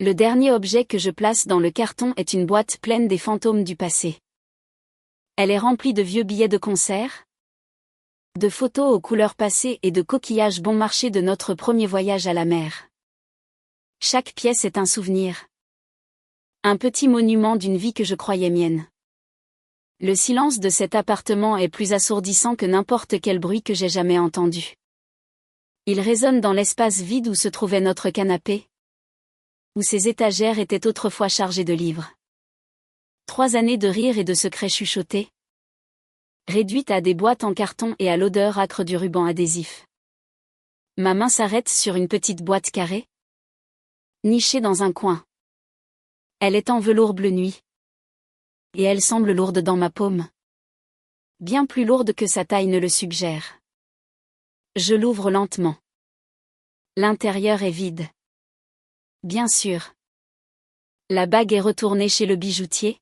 Le dernier objet que je place dans le carton est une boîte pleine des fantômes du passé. Elle est remplie de vieux billets de concert, de photos aux couleurs passées et de coquillages bon marché de notre premier voyage à la mer. Chaque pièce est un souvenir. Un petit monument d'une vie que je croyais mienne. Le silence de cet appartement est plus assourdissant que n'importe quel bruit que j'ai jamais entendu. Il résonne dans l'espace vide où se trouvait notre canapé, où ses étagères étaient autrefois chargées de livres. 3 années de rire et de secrets chuchotés, réduites à des boîtes en carton et à l'odeur âcre du ruban adhésif. Ma main s'arrête sur une petite boîte carrée, nichée dans un coin. Elle est en velours bleu nuit. Et elle semble lourde dans ma paume. Bien plus lourde que sa taille ne le suggère. Je l'ouvre lentement. L'intérieur est vide. Bien sûr. La bague est retournée chez le bijoutier.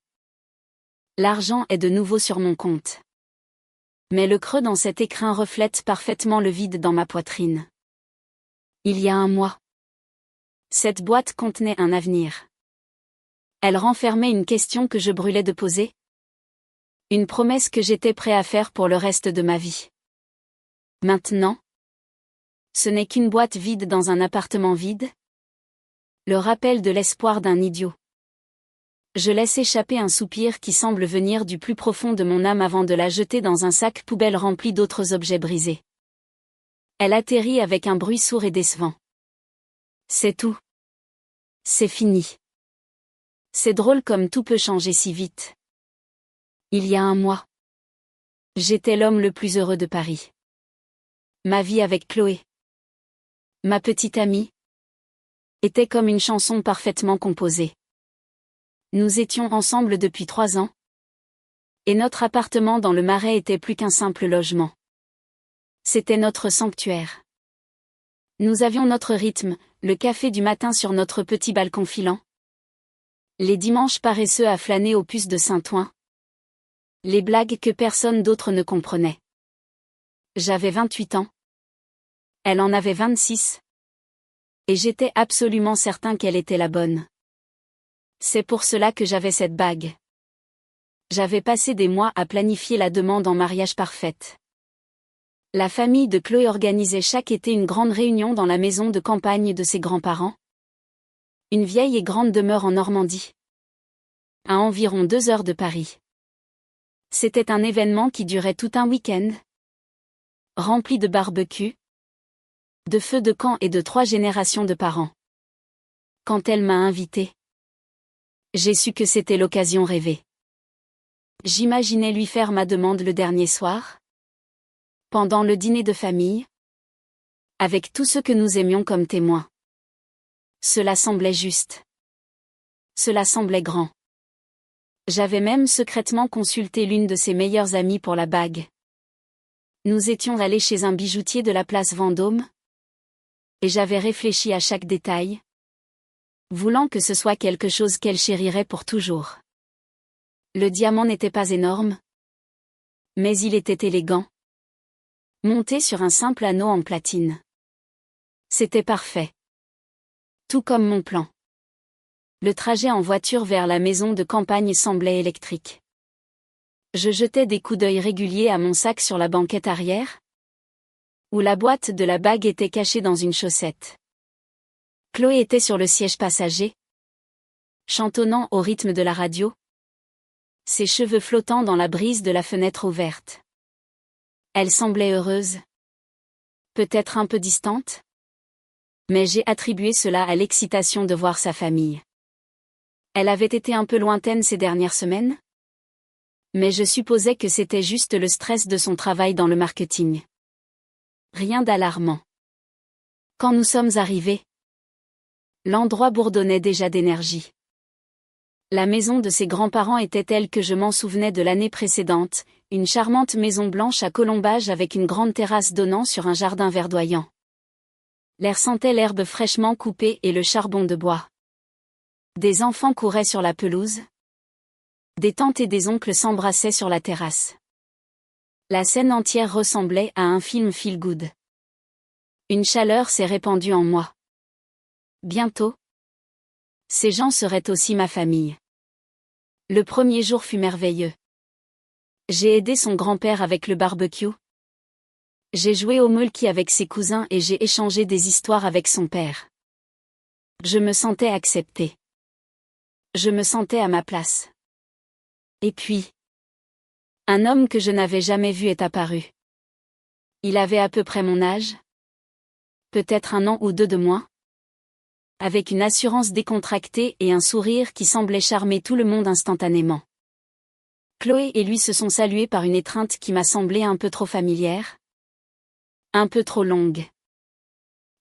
L'argent est de nouveau sur mon compte. Mais le creux dans cet écrin reflète parfaitement le vide dans ma poitrine. Il y a un mois. Cette boîte contenait un avenir. Elle renfermait une question que je brûlais de poser. Une promesse que j'étais prêt à faire pour le reste de ma vie. Maintenant, ce n'est qu'une boîte vide dans un appartement vide. Le rappel de l'espoir d'un idiot. Je laisse échapper un soupir qui semble venir du plus profond de mon âme avant de la jeter dans un sac poubelle rempli d'autres objets brisés. Elle atterrit avec un bruit sourd et décevant. C'est tout. C'est fini. C'est drôle comme tout peut changer si vite. Il y a un mois, j'étais l'homme le plus heureux de Paris. Ma vie avec Chloé, ma petite amie, était comme une chanson parfaitement composée. Nous étions ensemble depuis 3 ans. Et notre appartement dans le Marais était plus qu'un simple logement. C'était notre sanctuaire. Nous avions notre rythme, le café du matin sur notre petit balcon filant. Les dimanches paresseux à flâner aux puces de Saint-Ouen. Les blagues que personne d'autre ne comprenait. J'avais 28 ans. Elle en avait 26. Et j'étais absolument certain qu'elle était la bonne. C'est pour cela que j'avais cette bague. J'avais passé des mois à planifier la demande en mariage parfaite. La famille de Chloé organisait chaque été une grande réunion dans la maison de campagne de ses grands-parents. Une vieille et grande demeure en Normandie. À environ 2 heures de Paris. C'était un événement qui durait tout un week-end. Rempli de barbecue, de feux de camp et de 3 générations de parents. Quand elle m'a invité, j'ai su que c'était l'occasion rêvée. J'imaginais lui faire ma demande le dernier soir, pendant le dîner de famille, avec tous ceux que nous aimions comme témoins. Cela semblait juste. Cela semblait grand. J'avais même secrètement consulté l'une de ses meilleures amies pour la bague. Nous étions allés chez un bijoutier de la place Vendôme, et j'avais réfléchi à chaque détail, voulant que ce soit quelque chose qu'elle chérirait pour toujours. Le diamant n'était pas énorme, mais il était élégant, monté sur un simple anneau en platine. C'était parfait. Tout comme mon plan. Le trajet en voiture vers la maison de campagne semblait électrique. Je jetais des coups d'œil réguliers à mon sac sur la banquette arrière, où la boîte de la bague était cachée dans une chaussette. Chloé était sur le siège passager, chantonnant au rythme de la radio, ses cheveux flottant dans la brise de la fenêtre ouverte. Elle semblait heureuse. Peut-être un peu distante. Mais j'ai attribué cela à l'excitation de voir sa famille. Elle avait été un peu lointaine ces dernières semaines. Mais je supposais que c'était juste le stress de son travail dans le marketing. Rien d'alarmant. Quand nous sommes arrivés, l'endroit bourdonnait déjà d'énergie. La maison de ses grands-parents était telle que je m'en souvenais de l'année précédente, une charmante maison blanche à colombage avec une grande terrasse donnant sur un jardin verdoyant. L'air sentait l'herbe fraîchement coupée et le charbon de bois. Des enfants couraient sur la pelouse. Des tantes et des oncles s'embrassaient sur la terrasse. La scène entière ressemblait à un film feel-good. Une chaleur s'est répandue en moi. Bientôt, Ces gens seraient aussi ma famille. Le premier jour fut merveilleux. J'ai aidé son grand-père avec le barbecue. J'ai joué au mulki avec ses cousins et j'ai échangé des histoires avec son père. Je me sentais acceptée. Je me sentais à ma place. Et puis, un homme que je n'avais jamais vu est apparu. Il avait à peu près mon âge. Peut-être 1 an ou 2 de moins. Avec une assurance décontractée et un sourire qui semblait charmer tout le monde instantanément. Chloé et lui se sont salués par une étreinte qui m'a semblé un peu trop familière. Un peu trop longue.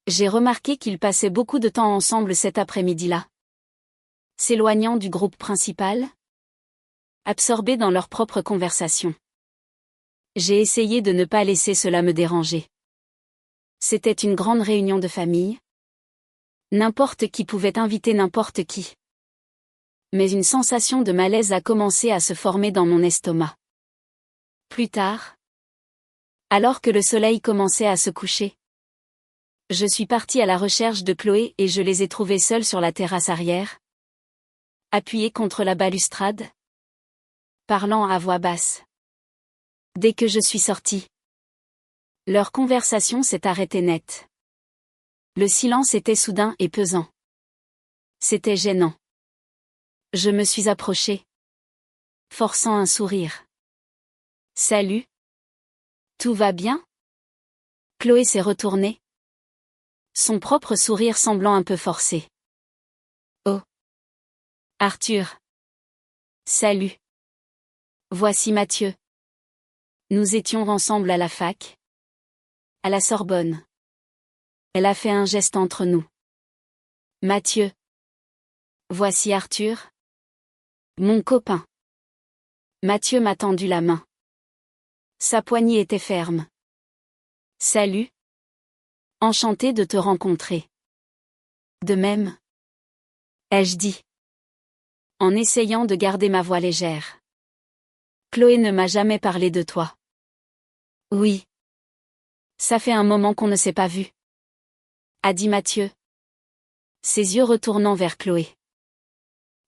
J'ai remarqué qu'ils passaient beaucoup de temps ensemble cet après-midi-là. S'éloignant du groupe principal. Absorbés dans leur propre conversation. J'ai essayé de ne pas laisser cela me déranger. C'était une grande réunion de famille. N'importe qui pouvait inviter n'importe qui. Mais une sensation de malaise a commencé à se former dans mon estomac. Plus tard, alors que le soleil commençait à se coucher, je suis partie à la recherche de Chloé et je les ai trouvés seuls sur la terrasse arrière, appuyés contre la balustrade, parlant à voix basse. Dès que je suis sortie, leur conversation s'est arrêtée net. Le silence était soudain et pesant. C'était gênant. Je me suis approchée, forçant un sourire. Salut. Tout va bien? Chloé s'est retournée. Son propre sourire semblant un peu forcé. Oh. Arthur. Salut. Voici Mathieu. Nous étions ensemble à la fac. À la Sorbonne. Elle a fait un geste entre nous. Mathieu. Voici Arthur. Mon copain. Mathieu m'a tendu la main. Sa poignée était ferme. Salut. Enchanté de te rencontrer. De même. Ai-je dit. En essayant de garder ma voix légère. Chloé ne m'a jamais parlé de toi. Oui. Ça fait un moment qu'on ne s'est pas vu. A dit Mathieu. Ses yeux retournant vers Chloé.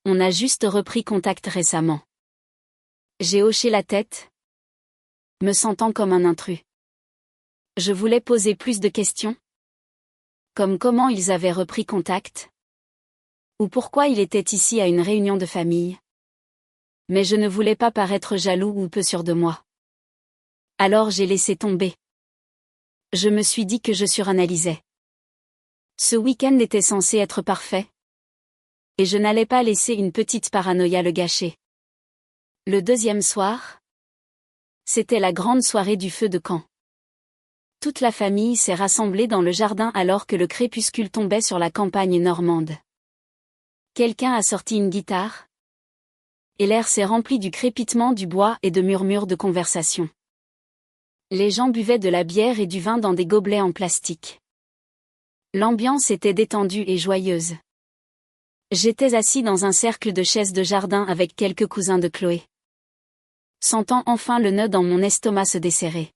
On a juste repris contact récemment. J'ai hoché la tête, me sentant comme un intrus. Je voulais poser plus de questions. Comme comment ils avaient repris contact. Ou pourquoi il était ici à une réunion de famille. Mais je ne voulais pas paraître jaloux ou peu sûr de moi. Alors j'ai laissé tomber. Je me suis dit que je suranalysais. Ce week-end était censé être parfait. Et je n'allais pas laisser une petite paranoïa le gâcher. Le deuxième soir, c'était la grande soirée du feu de camp. Toute la famille s'est rassemblée dans le jardin alors que le crépuscule tombait sur la campagne normande. Quelqu'un a sorti une guitare. Et l'air s'est rempli du crépitement du bois et de murmures de conversation. Les gens buvaient de la bière et du vin dans des gobelets en plastique. L'ambiance était détendue et joyeuse. J'étais assis dans un cercle de chaises de jardin avec quelques cousins de Chloé. Sentant enfin le nœud dans mon estomac se desserrer.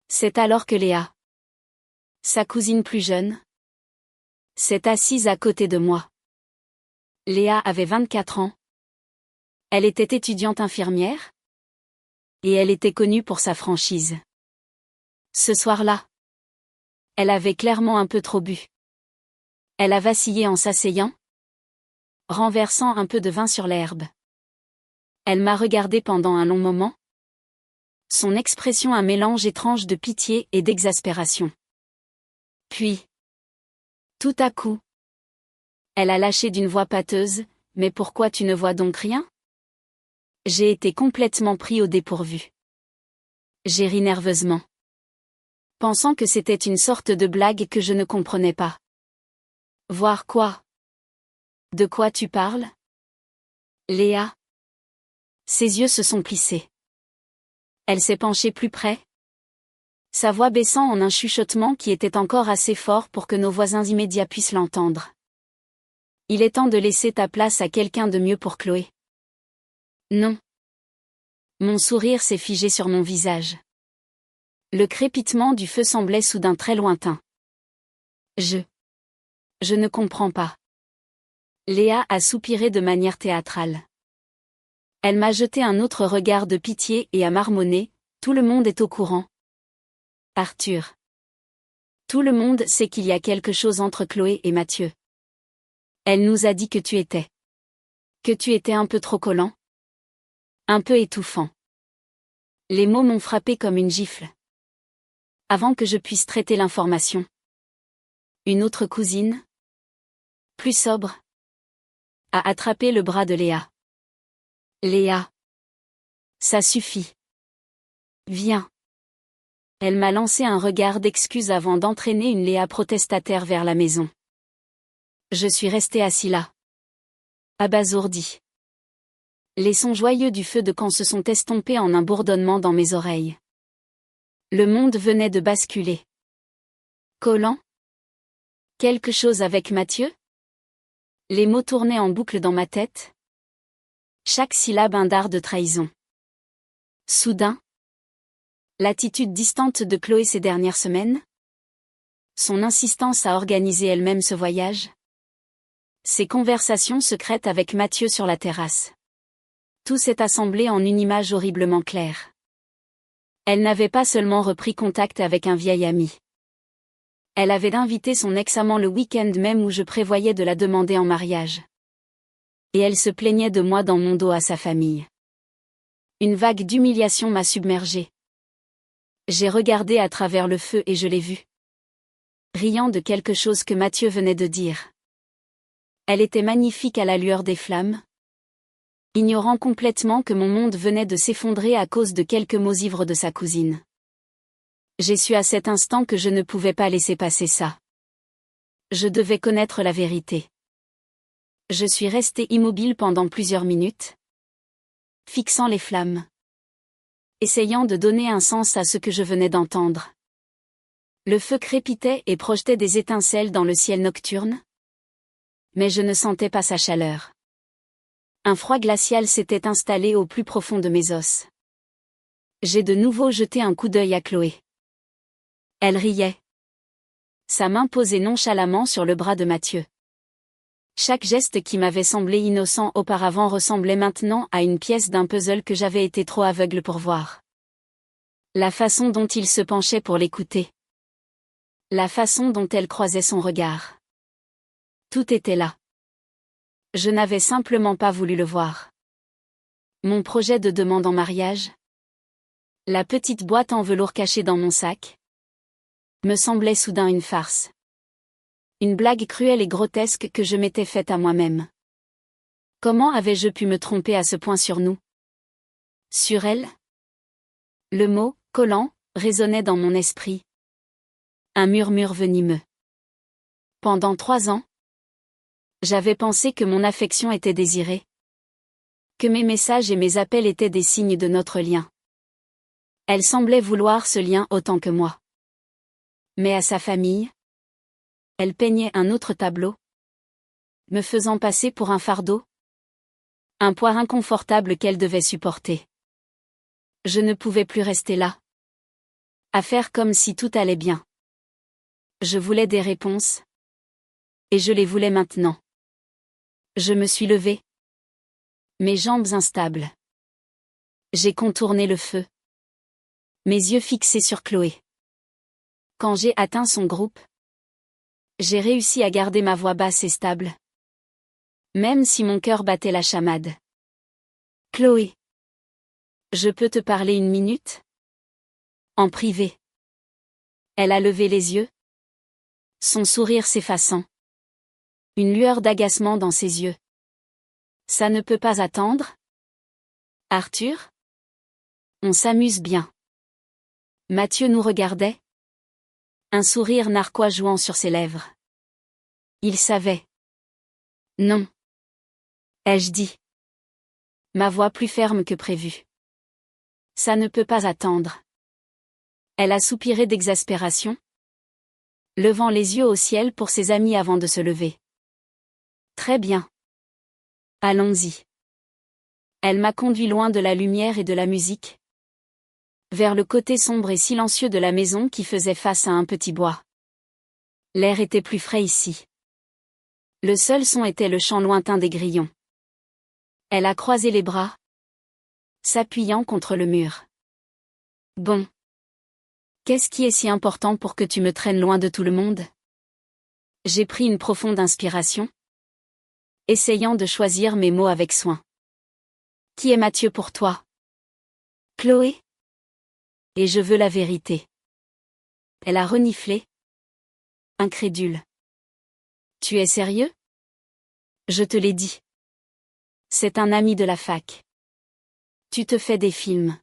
C'est alors que Léa, sa cousine plus jeune, s'est assise à côté de moi. Léa avait 24 ans. Elle était étudiante infirmière. Et elle était connue pour sa franchise. Ce soir-là, elle avait clairement un peu trop bu. Elle a vacillé en s'asseyant, renversant un peu de vin sur l'herbe. Elle m'a regardé pendant un long moment. Son expression un mélange étrange de pitié et d'exaspération. Puis, tout à coup, elle a lâché d'une voix pâteuse, « Mais pourquoi tu ne vois donc rien ?» J'ai été complètement pris au dépourvu. J'ai ri nerveusement. Pensant que c'était une sorte de blague que je ne comprenais pas. Voir quoi? De quoi tu parles? Léa. Ses yeux se sont plissés. Elle s'est penchée plus près. Sa voix baissant en un chuchotement qui était encore assez fort pour que nos voisins immédiats puissent l'entendre. Il est temps de laisser ta place à quelqu'un de mieux pour Chloé. Non. Mon sourire s'est figé sur mon visage. Le crépitement du feu semblait soudain très lointain. Je ne comprends pas. Léa a soupiré de manière théâtrale. Elle m'a jeté un autre regard de pitié et a marmonné, tout le monde est au courant. Arthur. Tout le monde sait qu'il y a quelque chose entre Chloé et Mathieu. Elle nous a dit que tu étais. Que tu étais un peu trop collant. Un peu étouffant. Les mots m'ont frappé comme une gifle. Avant que je puisse traiter l'information. Une autre cousine, plus sobre, a attrapé le bras de Léa. Léa. Ça suffit. Viens. Elle m'a lancé un regard d'excuse avant d'entraîner une Léa protestataire vers la maison. Je suis resté assis là. Abasourdi. Les sons joyeux du feu de camp se sont estompés en un bourdonnement dans mes oreilles. Le monde venait de basculer. Collant? Quelque chose avec Mathieu? Les mots tournaient en boucle dans ma tête. Chaque syllabe un dard de trahison. Soudain. L'attitude distante de Chloé ces dernières semaines? Son insistance à organiser elle-même ce voyage? Ses conversations secrètes avec Mathieu sur la terrasse. Tout s'est assemblé en une image horriblement claire. Elle n'avait pas seulement repris contact avec un vieil ami. Elle avait invité son ex-amant le week-end même où je prévoyais de la demander en mariage. Et elle se plaignait de moi dans mon dos à sa famille. Une vague d'humiliation m'a submergée. J'ai regardé à travers le feu et je l'ai vue. Riant de quelque chose que Mathieu venait de dire. Elle était magnifique à la lueur des flammes. Ignorant complètement que mon monde venait de s'effondrer à cause de quelques mots ivres de sa cousine. J'ai su à cet instant que je ne pouvais pas laisser passer ça. Je devais connaître la vérité. Je suis resté immobile pendant plusieurs minutes, fixant les flammes, essayant de donner un sens à ce que je venais d'entendre. Le feu crépitait et projetait des étincelles dans le ciel nocturne, mais je ne sentais pas sa chaleur. Un froid glacial s'était installé au plus profond de mes os. J'ai de nouveau jeté un coup d'œil à Chloé. Elle riait. Sa main posée nonchalamment sur le bras de Mathieu. Chaque geste qui m'avait semblé innocent auparavant ressemblait maintenant à une pièce d'un puzzle que j'avais été trop aveugle pour voir. La façon dont il se penchait pour l'écouter. La façon dont elle croisait son regard. Tout était là. Je n'avais simplement pas voulu le voir. Mon projet de demande en mariage. La petite boîte en velours cachée dans mon sac. Me semblait soudain une farce. Une blague cruelle et grotesque que je m'étais faite à moi-même. Comment avais-je pu me tromper à ce point sur nous? Sur elle? Le mot « collant » résonnait dans mon esprit. Un murmure venimeux. Pendant 3 ans, j'avais pensé que mon affection était désirée. Que mes messages et mes appels étaient des signes de notre lien. Elle semblait vouloir ce lien autant que moi. Mais à sa famille, elle peignait un autre tableau, me faisant passer pour un fardeau, un poids inconfortable qu'elle devait supporter. Je ne pouvais plus rester là, à faire comme si tout allait bien. Je voulais des réponses, et je les voulais maintenant. Je me suis levée, mes jambes instables. J'ai contourné le feu, mes yeux fixés sur Chloé. Quand j'ai atteint son groupe, j'ai réussi à garder ma voix basse et stable. Même si mon cœur battait la chamade. Chloé. Je peux te parler une minute? En privé. Elle a levé les yeux. Son sourire s'effaçant. Une lueur d'agacement dans ses yeux. Ça ne peut pas attendre? Arthur? On s'amuse bien. Mathieu nous regardait. Un sourire narquois jouant sur ses lèvres. Il savait. Non. Ai-je dit. Ma voix plus ferme que prévu. Ça ne peut pas attendre. Elle a soupiré d'exaspération, levant les yeux au ciel pour ses amis avant de se lever. Très bien. Allons-y. Elle m'a conduit loin de la lumière et de la musique, vers le côté sombre et silencieux de la maison qui faisait face à un petit bois. L'air était plus frais ici. Le seul son était le chant lointain des grillons. Elle a croisé les bras, s'appuyant contre le mur. Bon. Qu'est-ce qui est si important pour que tu me traînes loin de tout le monde? J'ai pris une profonde inspiration, essayant de choisir mes mots avec soin. Qui est Mathieu pour toi? Chloé? Et je veux la vérité. Elle a reniflé, incrédule. Tu es sérieux? Je te l'ai dit. C'est un ami de la fac. Tu te fais des films.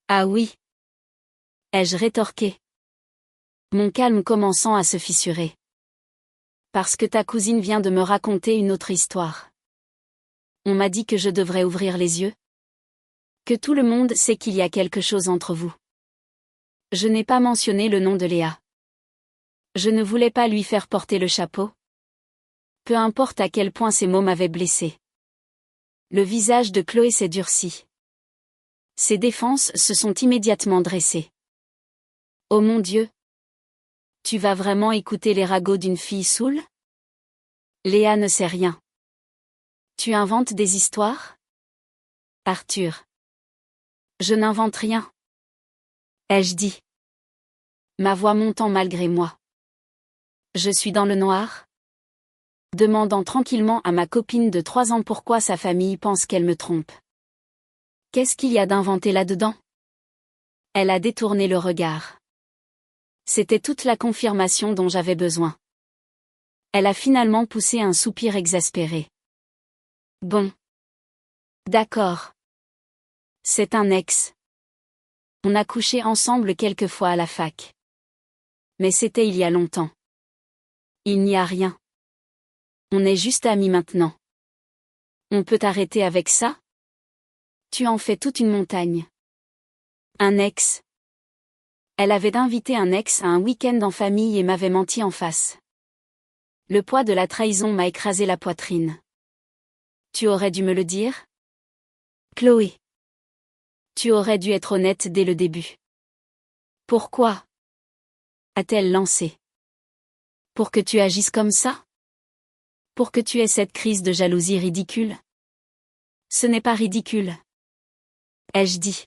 Ah oui. Ai-je rétorqué, mon calme commençant à se fissurer. Parce que ta cousine vient de me raconter une autre histoire. On m'a dit que je devrais ouvrir les yeux. Que tout le monde sait qu'il y a quelque chose entre vous. Je n'ai pas mentionné le nom de Léa. Je ne voulais pas lui faire porter le chapeau. Peu importe à quel point ces mots m'avaient blessé. Le visage de Chloé s'est durci. Ses défenses se sont immédiatement dressées. Oh mon Dieu! Tu vas vraiment écouter les ragots d'une fille saoule? Léa ne sait rien. Tu inventes des histoires? Arthur. Je n'invente rien. Ai-je dit? Ma voix montant malgré moi. Je suis dans le noir? Demandant tranquillement à ma copine de 3 ans pourquoi sa famille pense qu'elle me trompe. Qu'est-ce qu'il y a d'inventé là-dedans? Elle a détourné le regard. C'était toute la confirmation dont j'avais besoin. Elle a finalement poussé un soupir exaspéré. Bon. D'accord. C'est un ex. On a couché ensemble quelques fois à la fac. Mais c'était il y a longtemps. Il n'y a rien. On est juste amis maintenant. On peut arrêter avec ça? Tu en fais toute une montagne. Un ex. Elle avait invité un ex à un week-end en famille et m'avait menti en face. Le poids de la trahison m'a écrasé la poitrine. Tu aurais dû me le dire? Chloé. Tu aurais dû être honnête dès le début. Pourquoi? A-t-elle lancé. Pour que tu agisses comme ça? Pour que tu aies cette crise de jalousie ridicule? Ce n'est pas ridicule. Ai-je dit?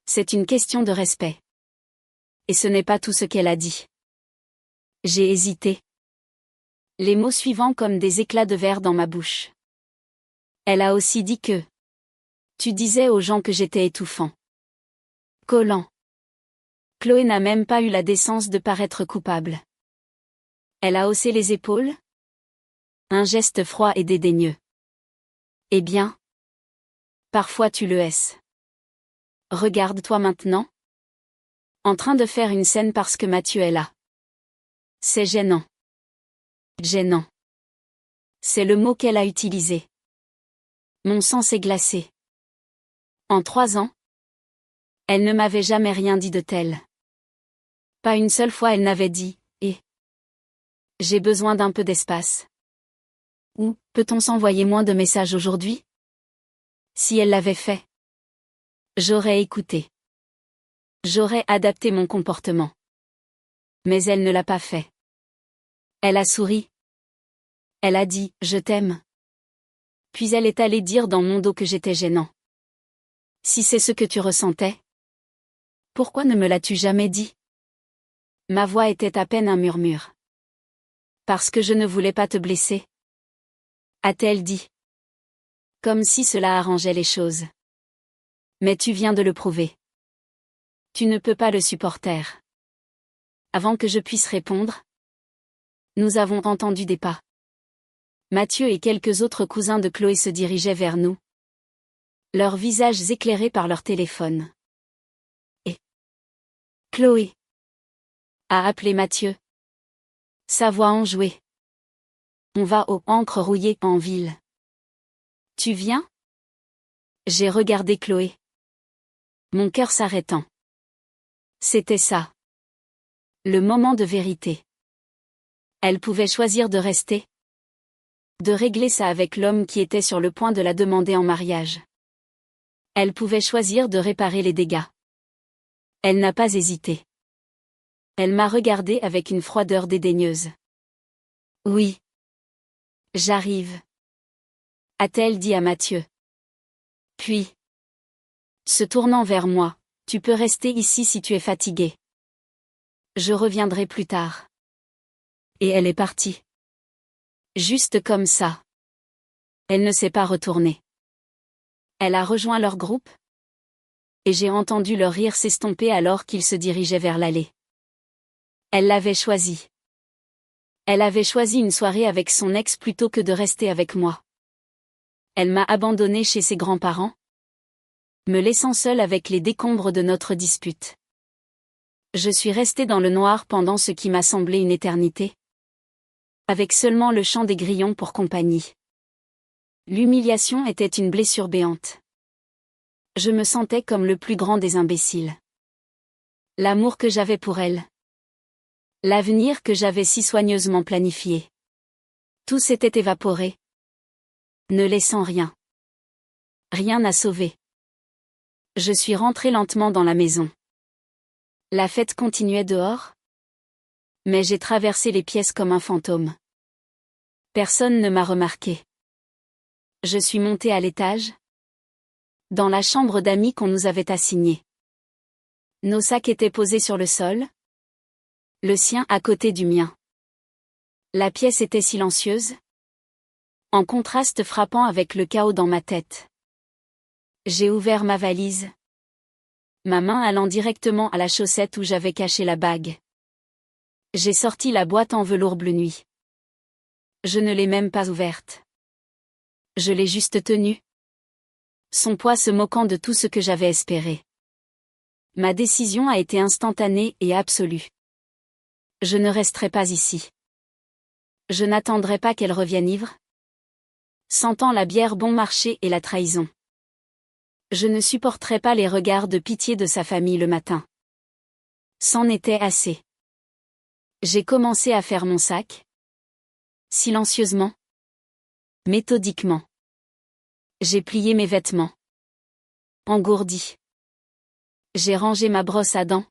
C'est une question de respect. Et ce n'est pas tout ce qu'elle a dit. J'ai hésité. Les mots suivants comme des éclats de verre dans ma bouche. Elle a aussi dit que tu disais aux gens que j'étais étouffant. Collant. Chloé n'a même pas eu la décence de paraître coupable. Elle a haussé les épaules. Un geste froid et dédaigneux. Eh bien? Parfois tu le hais. Regarde-toi maintenant. En train de faire une scène parce que Mathieu est là. C'est gênant. Gênant. C'est le mot qu'elle a utilisé. Mon sang s'est glacé. En 3 ans, elle ne m'avait jamais rien dit de tel. Pas une seule fois elle n'avait dit « et j'ai besoin d'un peu d'espace ». Ou « peut-on s'envoyer moins de messages aujourd'hui ?» Si elle l'avait fait, j'aurais écouté. J'aurais adapté mon comportement. Mais elle ne l'a pas fait. Elle a souri. Elle a dit « je t'aime ». Puis elle est allée dire dans mon dos que j'étais gênant. Si c'est ce que tu ressentais, pourquoi ne me l'as-tu jamais dit? Ma voix était à peine un murmure. Parce que je ne voulais pas te blesser. A-t-elle dit. Comme si cela arrangeait les choses. Mais tu viens de le prouver. Tu ne peux pas le supporter. Avant que je puisse répondre, nous avons entendu des pas. Mathieu et quelques autres cousins de Chloé se dirigeaient vers nous. Leurs visages éclairés par leur téléphone. Et Chloé a appelé Mathieu. Sa voix enjouée. On va au Encre rouillée en ville. Tu viens? J'ai regardé Chloé. Mon cœur s'arrêtant. C'était ça. Le moment de vérité. Elle pouvait choisir de rester. De régler ça avec l'homme qui était sur le point de la demander en mariage. Elle pouvait choisir de réparer les dégâts. Elle n'a pas hésité. Elle m'a regardé avec une froideur dédaigneuse. Oui. J'arrive, a-t-elle dit à Mathieu. Puis, se tournant vers moi, tu peux rester ici si tu es fatigué. Je reviendrai plus tard. Et elle est partie. Juste comme ça. Elle ne s'est pas retournée. Elle a rejoint leur groupe. Et j'ai entendu leur rire s'estomper alors qu'ils se dirigeaient vers l'allée. Elle l'avait choisi. Elle avait choisi une soirée avec son ex plutôt que de rester avec moi. Elle m'a abandonnée chez ses grands-parents, me laissant seule avec les décombres de notre dispute. Je suis restée dans le noir pendant ce qui m'a semblé une éternité, avec seulement le chant des grillons pour compagnie. L'humiliation était une blessure béante. Je me sentais comme le plus grand des imbéciles. L'amour que j'avais pour elle. L'avenir que j'avais si soigneusement planifié. Tout s'était évaporé, ne laissant rien. Rien à sauver. Je suis rentrée lentement dans la maison. La fête continuait dehors, mais j'ai traversé les pièces comme un fantôme. Personne ne m'a remarqué. Je suis montée à l'étage, dans la chambre d'amis qu'on nous avait assignée. Nos sacs étaient posés sur le sol, le sien à côté du mien. La pièce était silencieuse, en contraste frappant avec le chaos dans ma tête. J'ai ouvert ma valise, ma main allant directement à la chaussette où j'avais caché la bague. J'ai sorti la boîte en velours bleu nuit. Je ne l'ai même pas ouverte. Je l'ai juste tenue, son poids se moquant de tout ce que j'avais espéré. Ma décision a été instantanée et absolue. Je ne resterai pas ici. Je n'attendrai pas qu'elle revienne ivre, sentant la bière bon marché et la trahison. Je ne supporterai pas les regards de pitié de sa famille le matin. C'en était assez. J'ai commencé à faire mon sac. Silencieusement. Méthodiquement. J'ai plié mes vêtements. Engourdi. J'ai rangé ma brosse à dents.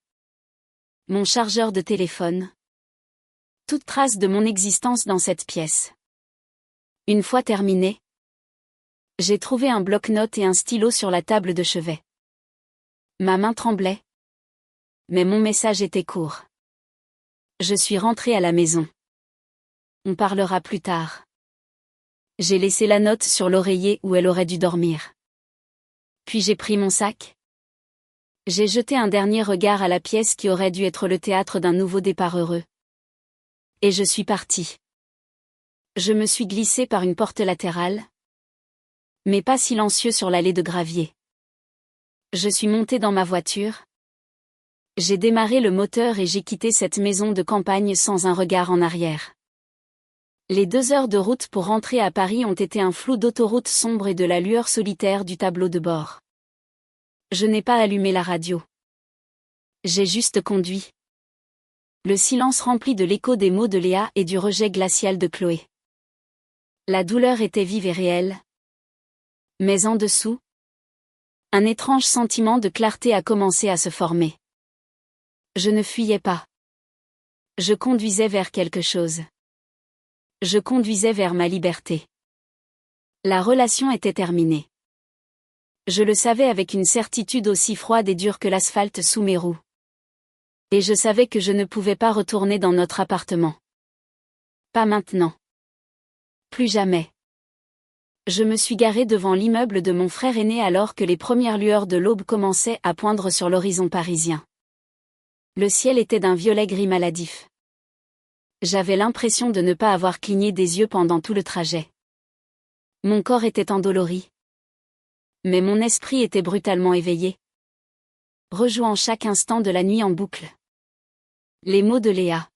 Mon chargeur de téléphone. Toute trace de mon existence dans cette pièce. Une fois terminé, j'ai trouvé un bloc-notes et un stylo sur la table de chevet. Ma main tremblait. Mais mon message était court. Je suis rentrée à la maison. On parlera plus tard. J'ai laissé la note sur l'oreiller où elle aurait dû dormir. Puis j'ai pris mon sac. J'ai jeté un dernier regard à la pièce qui aurait dû être le théâtre d'un nouveau départ heureux. Et je suis partie. Je me suis glissée par une porte latérale, mais pas silencieux sur l'allée de gravier. Je suis montée dans ma voiture. J'ai démarré le moteur et j'ai quitté cette maison de campagne sans un regard en arrière. Les 2 heures de route pour rentrer à Paris ont été un flou d'autoroute sombre et de la lueur solitaire du tableau de bord. Je n'ai pas allumé la radio. J'ai juste conduit. Le silence rempli de l'écho des mots de Léa et du rejet glacial de Chloé. La douleur était vive et réelle. Mais en dessous, un étrange sentiment de clarté a commencé à se former. Je ne fuyais pas. Je conduisais vers quelque chose. Je conduisais vers ma liberté. La relation était terminée. Je le savais avec une certitude aussi froide et dure que l'asphalte sous mes roues. Et je savais que je ne pouvais pas retourner dans notre appartement. Pas maintenant. Plus jamais. Je me suis garée devant l'immeuble de mon frère aîné alors que les premières lueurs de l'aube commençaient à poindre sur l'horizon parisien. Le ciel était d'un violet gris maladif. J'avais l'impression de ne pas avoir cligné des yeux pendant tout le trajet. Mon corps était endolori. Mais mon esprit était brutalement éveillé. Rejouant chaque instant de la nuit en boucle. Les mots de Léa.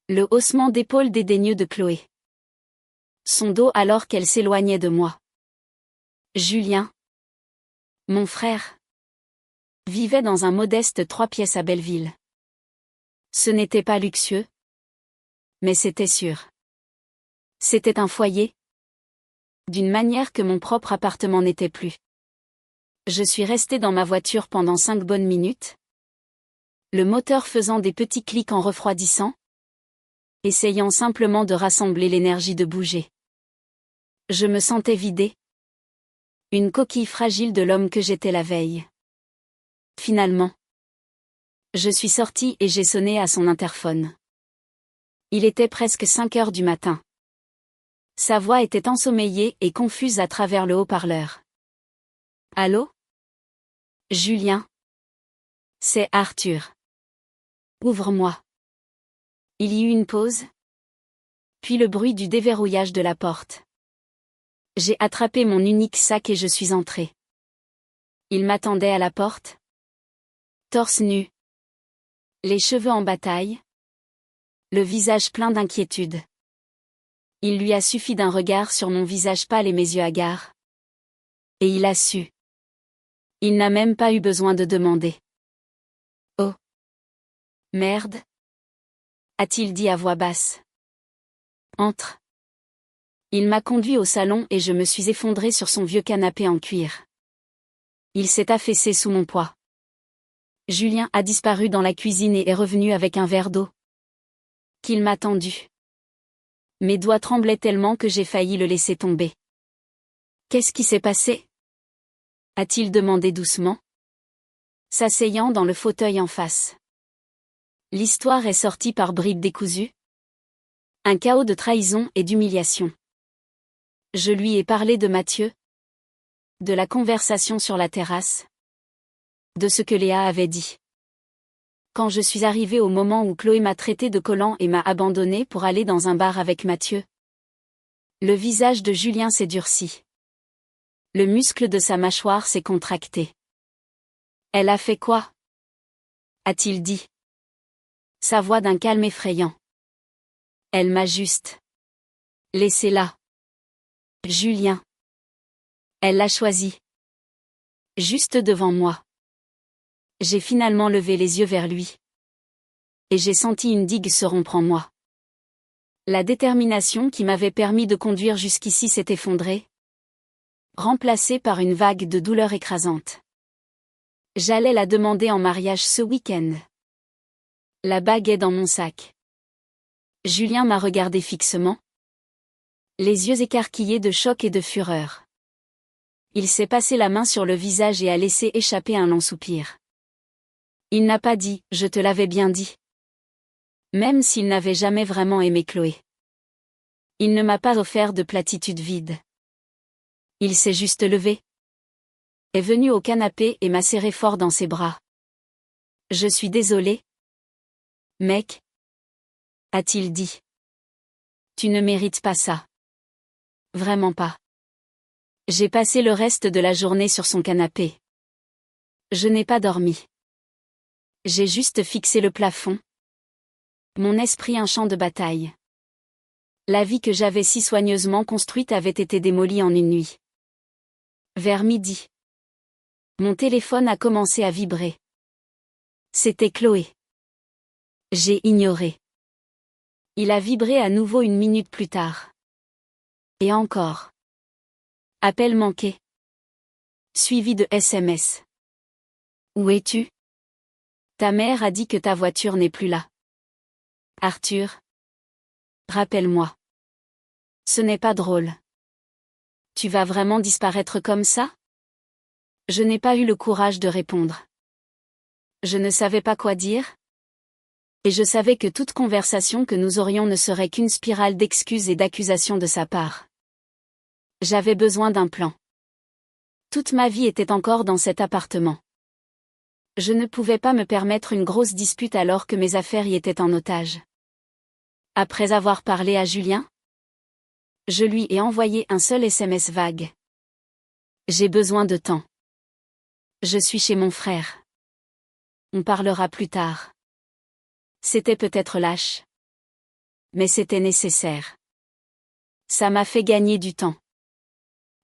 Le haussement d'épaule dédaigneux de Chloé. Son dos alors qu'elle s'éloignait de moi. Julien, mon frère, vivait dans un modeste 3 pièces à Belleville. Ce n'était pas luxueux, mais c'était sûr. C'était un foyer, d'une manière que mon propre appartement n'était plus. Je suis restée dans ma voiture pendant 5 bonnes minutes, le moteur faisant des petits clics en refroidissant, essayant simplement de rassembler l'énergie de bouger. Je me sentais vidée. Une coquille fragile de l'homme que j'étais la veille. Finalement. Je suis sortie et j'ai sonné à son interphone. Il était presque 5 heures du matin. Sa voix était ensommeillée et confuse à travers le haut-parleur. Allô? Julien? C'est Arthur. Ouvre-moi. Il y eut une pause. Puis le bruit du déverrouillage de la porte. J'ai attrapé mon unique sac et je suis entrée. Il m'attendait à la porte. Torse nu. Les cheveux en bataille. Le visage plein d'inquiétude. Il lui a suffi d'un regard sur mon visage pâle et mes yeux hagards. Et il a su. Il n'a même pas eu besoin de demander. Oh. Merde. A-t-il dit à voix basse. Entre. Il m'a conduit au salon et je me suis effondrée sur son vieux canapé en cuir. Il s'est affaissé sous mon poids. Julien a disparu dans la cuisine et est revenu avec un verre d'eau. Qu'il m'a tendu. Mes doigts tremblaient tellement que j'ai failli le laisser tomber. Qu'est-ce qui s'est passé? A-t-il demandé doucement, s'asseyant dans le fauteuil en face. L'histoire est sortie par bribes décousues. Un chaos de trahison et d'humiliation. Je lui ai parlé de Mathieu, de la conversation sur la terrasse, de ce que Léa avait dit. Quand je suis arrivée au moment où Chloé m'a traité de collant et m'a abandonnée pour aller dans un bar avec Mathieu, le visage de Julien s'est durci. Le muscle de sa mâchoire s'est contracté. Elle a fait quoi? A-t-il dit. Sa voix d'un calme effrayant. Elle m'a juste laissé là. Julien. Elle l'a choisi. Juste devant moi. J'ai finalement levé les yeux vers lui. Et j'ai senti une digue se rompre en moi. La détermination qui m'avait permis de conduire jusqu'ici s'est effondrée, remplacée par une vague de douleur écrasante. J'allais la demander en mariage ce week-end. La bague est dans mon sac. Julien m'a regardé fixement, les yeux écarquillés de choc et de fureur. Il s'est passé la main sur le visage et a laissé échapper un long soupir. Il n'a pas dit « je te l'avais bien dit », même s'il n'avait jamais vraiment aimé Chloé. Il ne m'a pas offert de platitudes vides. Il s'est juste levé, est venu au canapé et m'a serré fort dans ses bras. Je suis désolé, mec, a-t-il dit. Tu ne mérites pas ça. Vraiment pas. J'ai passé le reste de la journée sur son canapé. Je n'ai pas dormi. J'ai juste fixé le plafond. Mon esprit un champ de bataille. La vie que j'avais si soigneusement construite avait été démolie en une nuit. Vers midi. Mon téléphone a commencé à vibrer. C'était Chloé. J'ai ignoré. Il a vibré à nouveau une minute plus tard. Et encore. Appel manqué. Suivi de SMS. Où es-tu? Ta mère a dit que ta voiture n'est plus là. Arthur. Rappelle-moi. Ce n'est pas drôle. Tu vas vraiment disparaître comme ça? Je n'ai pas eu le courage de répondre. Je ne savais pas quoi dire. Et je savais que toute conversation que nous aurions ne serait qu'une spirale d'excuses et d'accusations de sa part. J'avais besoin d'un plan. Toute ma vie était encore dans cet appartement. Je ne pouvais pas me permettre une grosse dispute alors que mes affaires y étaient en otage. Après avoir parlé à Julien, je lui ai envoyé un seul SMS vague. J'ai besoin de temps. Je suis chez mon frère. On parlera plus tard. C'était peut-être lâche. Mais c'était nécessaire. Ça m'a fait gagner du temps.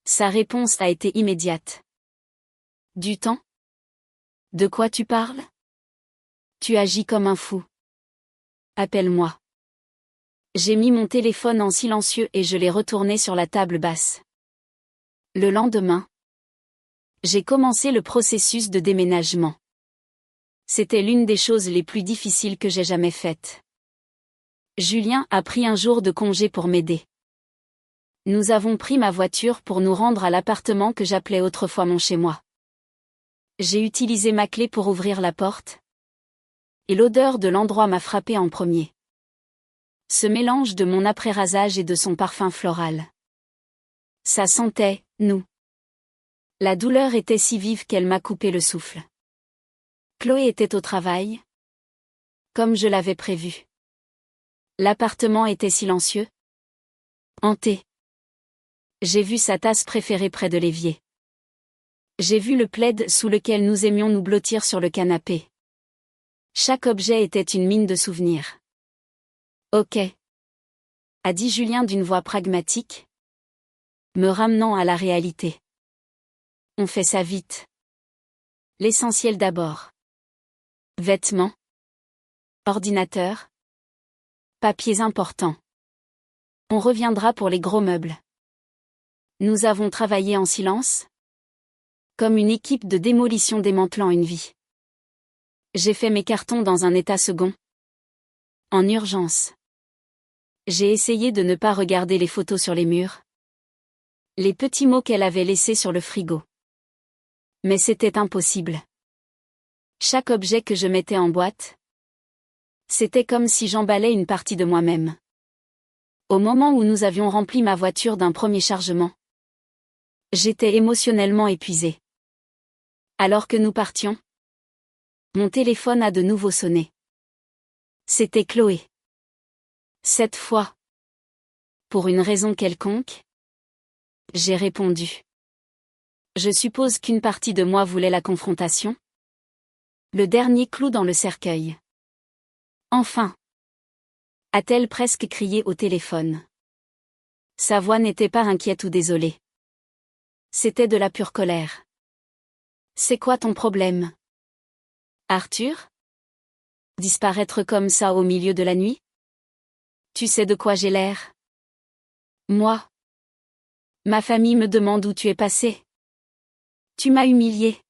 Sa réponse a été immédiate. Du temps? De quoi tu parles? Tu agis comme un fou. Appelle-moi. J'ai mis mon téléphone en silencieux et je l'ai retourné sur la table basse. Le lendemain, j'ai commencé le processus de déménagement. C'était l'une des choses les plus difficiles que j'ai jamais faites. Julien a pris un jour de congé pour m'aider. Nous avons pris ma voiture pour nous rendre à l'appartement que j'appelais autrefois mon chez-moi. J'ai utilisé ma clé pour ouvrir la porte. Et l'odeur de l'endroit m'a frappé en premier. Ce mélange de mon après-rasage et de son parfum floral. Ça sentait, nous. La douleur était si vive qu'elle m'a coupé le souffle. Chloé était au travail. Comme je l'avais prévu. L'appartement était silencieux. Hanté. J'ai vu sa tasse préférée près de l'évier. J'ai vu le plaid sous lequel nous aimions nous blottir sur le canapé. Chaque objet était une mine de souvenirs. Ok. A dit Julien d'une voix pragmatique, me ramenant à la réalité. On fait ça vite. L'essentiel d'abord. Vêtements. Ordinateur. Papiers importants. On reviendra pour les gros meubles. Nous avons travaillé en silence. Comme une équipe de démolition démantelant une vie. J'ai fait mes cartons dans un état second. En urgence. J'ai essayé de ne pas regarder les photos sur les murs. Les petits mots qu'elle avait laissés sur le frigo. Mais c'était impossible. Chaque objet que je mettais en boîte. C'était comme si j'emballais une partie de moi-même. Au moment où nous avions rempli ma voiture d'un premier chargement. J'étais émotionnellement épuisée. Alors que nous partions. Mon téléphone a de nouveau sonné. C'était Chloé. Cette fois. Pour une raison quelconque. J'ai répondu. Je suppose qu'une partie de moi voulait la confrontation. Le dernier clou dans le cercueil. Enfin. A-t-elle presque crié au téléphone. Sa voix n'était pas inquiète ou désolée. C'était de la pure colère. C'est quoi ton problème? Arthur? Disparaître comme ça au milieu de la nuit? Tu sais de quoi j'ai l'air? Moi? Ma famille me demande où tu es passé. Tu m'as humilié.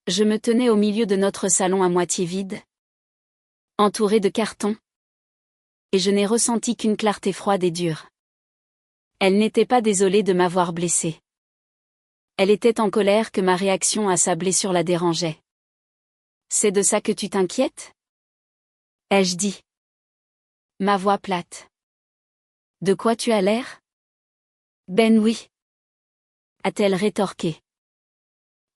Je me tenais au milieu de notre salon à moitié vide. Entouré de cartons. Et je n'ai ressenti qu'une clarté froide et dure. Elle n'était pas désolée de m'avoir blessée. Elle était en colère que ma réaction à sa blessure la dérangeait. C'est de ça que tu t'inquiètes? Ai-je dit. Ma voix plate. De quoi tu as l'air? Ben oui. A-t-elle rétorqué.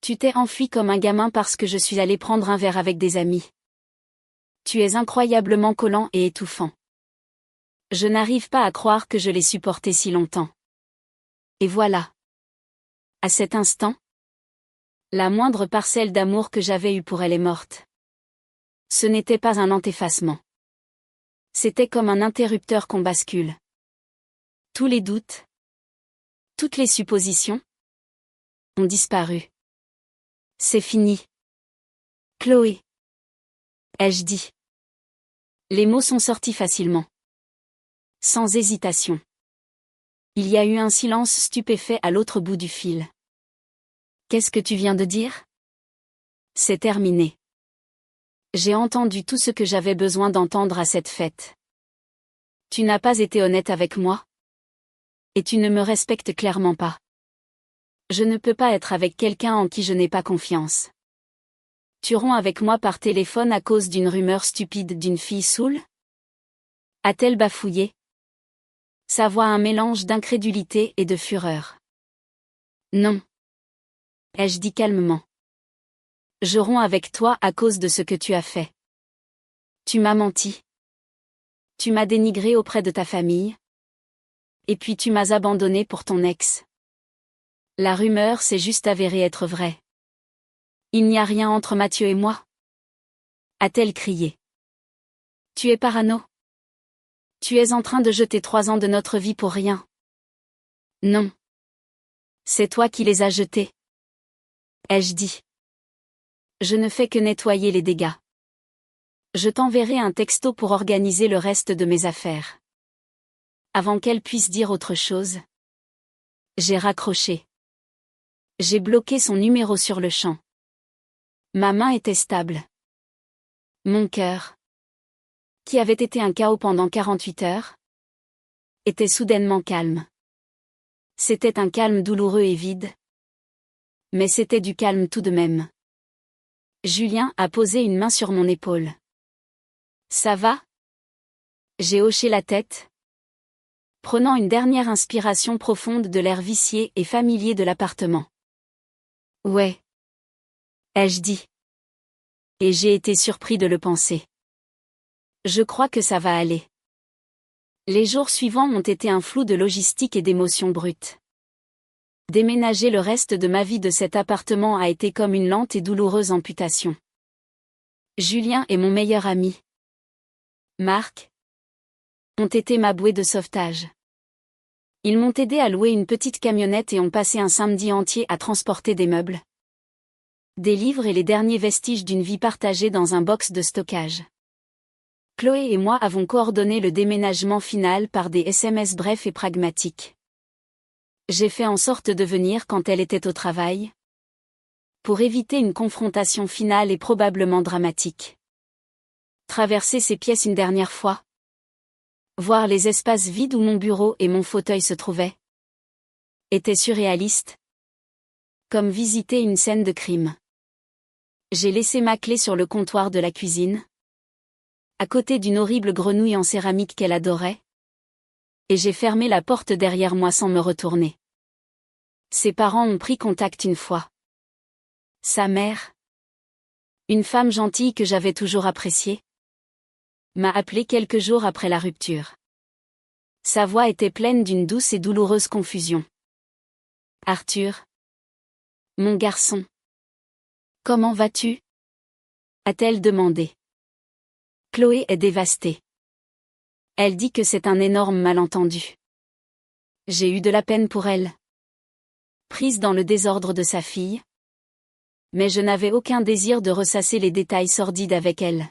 Tu t'es enfui comme un gamin parce que je suis allé prendre un verre avec des amis. Tu es incroyablement collant et étouffant. Je n'arrive pas à croire que je l'ai supporté si longtemps. Et voilà. À cet instant, la moindre parcelle d'amour que j'avais eue pour elle est morte. Ce n'était pas un antéfacement. C'était comme un interrupteur qu'on bascule. Tous les doutes, toutes les suppositions ont disparu. C'est fini. Chloé. Ai-je dit. Les mots sont sortis facilement. Sans hésitation. Il y a eu un silence stupéfait à l'autre bout du fil. Qu'est-ce que tu viens de dire? C'est terminé. J'ai entendu tout ce que j'avais besoin d'entendre à cette fête. Tu n'as pas été honnête avec moi? Et tu ne me respectes clairement pas. Je ne peux pas être avec quelqu'un en qui je n'ai pas confiance. Tu romps avec moi par téléphone à cause d'une rumeur stupide d'une fille saoule? A-t-elle bafouillé? Sa voix un mélange d'incrédulité et de fureur. Non. Ai-je dit calmement. Je romps avec toi à cause de ce que tu as fait. Tu m'as menti. Tu m'as dénigré auprès de ta famille. Et puis tu m'as abandonné pour ton ex. La rumeur s'est juste avérée être vraie. Il n'y a rien entre Mathieu et moi? A-t-elle crié. Tu es parano. Tu es en train de jeter 3 ans de notre vie pour rien. Non. C'est toi qui les as jetés. Ai-je dit. Je ne fais que nettoyer les dégâts. Je t'enverrai un texto pour organiser le reste de mes affaires. Avant qu'elle puisse dire autre chose. J'ai raccroché. J'ai bloqué son numéro sur le champ. Ma main était stable. Mon cœur, qui avait été un chaos pendant 48 heures, était soudainement calme. C'était un calme douloureux et vide. Mais c'était du calme tout de même. Julien a posé une main sur mon épaule. Ça va? J'ai hoché la tête, prenant une dernière inspiration profonde de l'air vicié et familier de l'appartement. Ouais, ai-je dit. Et j'ai été surpris de le penser. Je crois que ça va aller. Les jours suivants ont été un flou de logistique et d'émotions brutes. Déménager le reste de ma vie de cet appartement a été comme une lente et douloureuse amputation. Julien est mon meilleur ami. Marc ont été ma bouée de sauvetage. Ils m'ont aidé à louer une petite camionnette et ont passé un samedi entier à transporter des meubles, des livres et les derniers vestiges d'une vie partagée dans un box de stockage. Chloé et moi avons coordonné le déménagement final par des SMS brefs et pragmatiques. J'ai fait en sorte de venir quand elle était au travail, pour éviter une confrontation finale et probablement dramatique. Traverser ces pièces une dernière fois, voir les espaces vides où mon bureau et mon fauteuil se trouvaient, était surréaliste, comme visiter une scène de crime. J'ai laissé ma clé sur le comptoir de la cuisine, à côté d'une horrible grenouille en céramique qu'elle adorait, et j'ai fermé la porte derrière moi sans me retourner. Ses parents ont pris contact une fois. Sa mère, une femme gentille que j'avais toujours appréciée, m'a appelé quelques jours après la rupture. Sa voix était pleine d'une douce et douloureuse confusion. Arthur, mon garçon, comment vas-tu? A-t-elle demandé. Chloé est dévastée. Elle dit que c'est un énorme malentendu. J'ai eu de la peine pour elle, prise dans le désordre de sa fille. Mais je n'avais aucun désir de ressasser les détails sordides avec elle.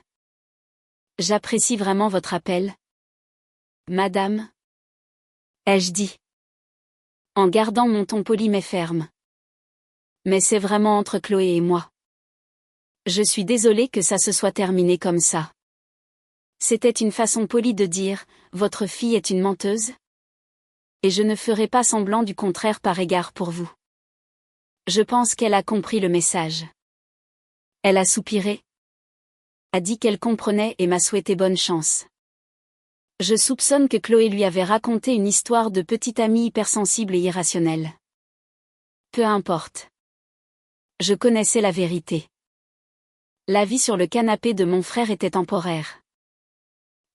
J'apprécie vraiment votre appel, madame, ai-je dit, en gardant mon ton poli mais ferme. Mais c'est vraiment entre Chloé et moi. Je suis désolée que ça se soit terminé comme ça. C'était une façon polie de dire, votre fille est une menteuse? Et je ne ferai pas semblant du contraire par égard pour vous. Je pense qu'elle a compris le message. Elle a soupiré, a dit qu'elle comprenait et m'a souhaité bonne chance. Je soupçonne que Chloé lui avait raconté une histoire de petite amie hypersensible et irrationnelle. Peu importe. Je connaissais la vérité. La vie sur le canapé de mon frère était temporaire.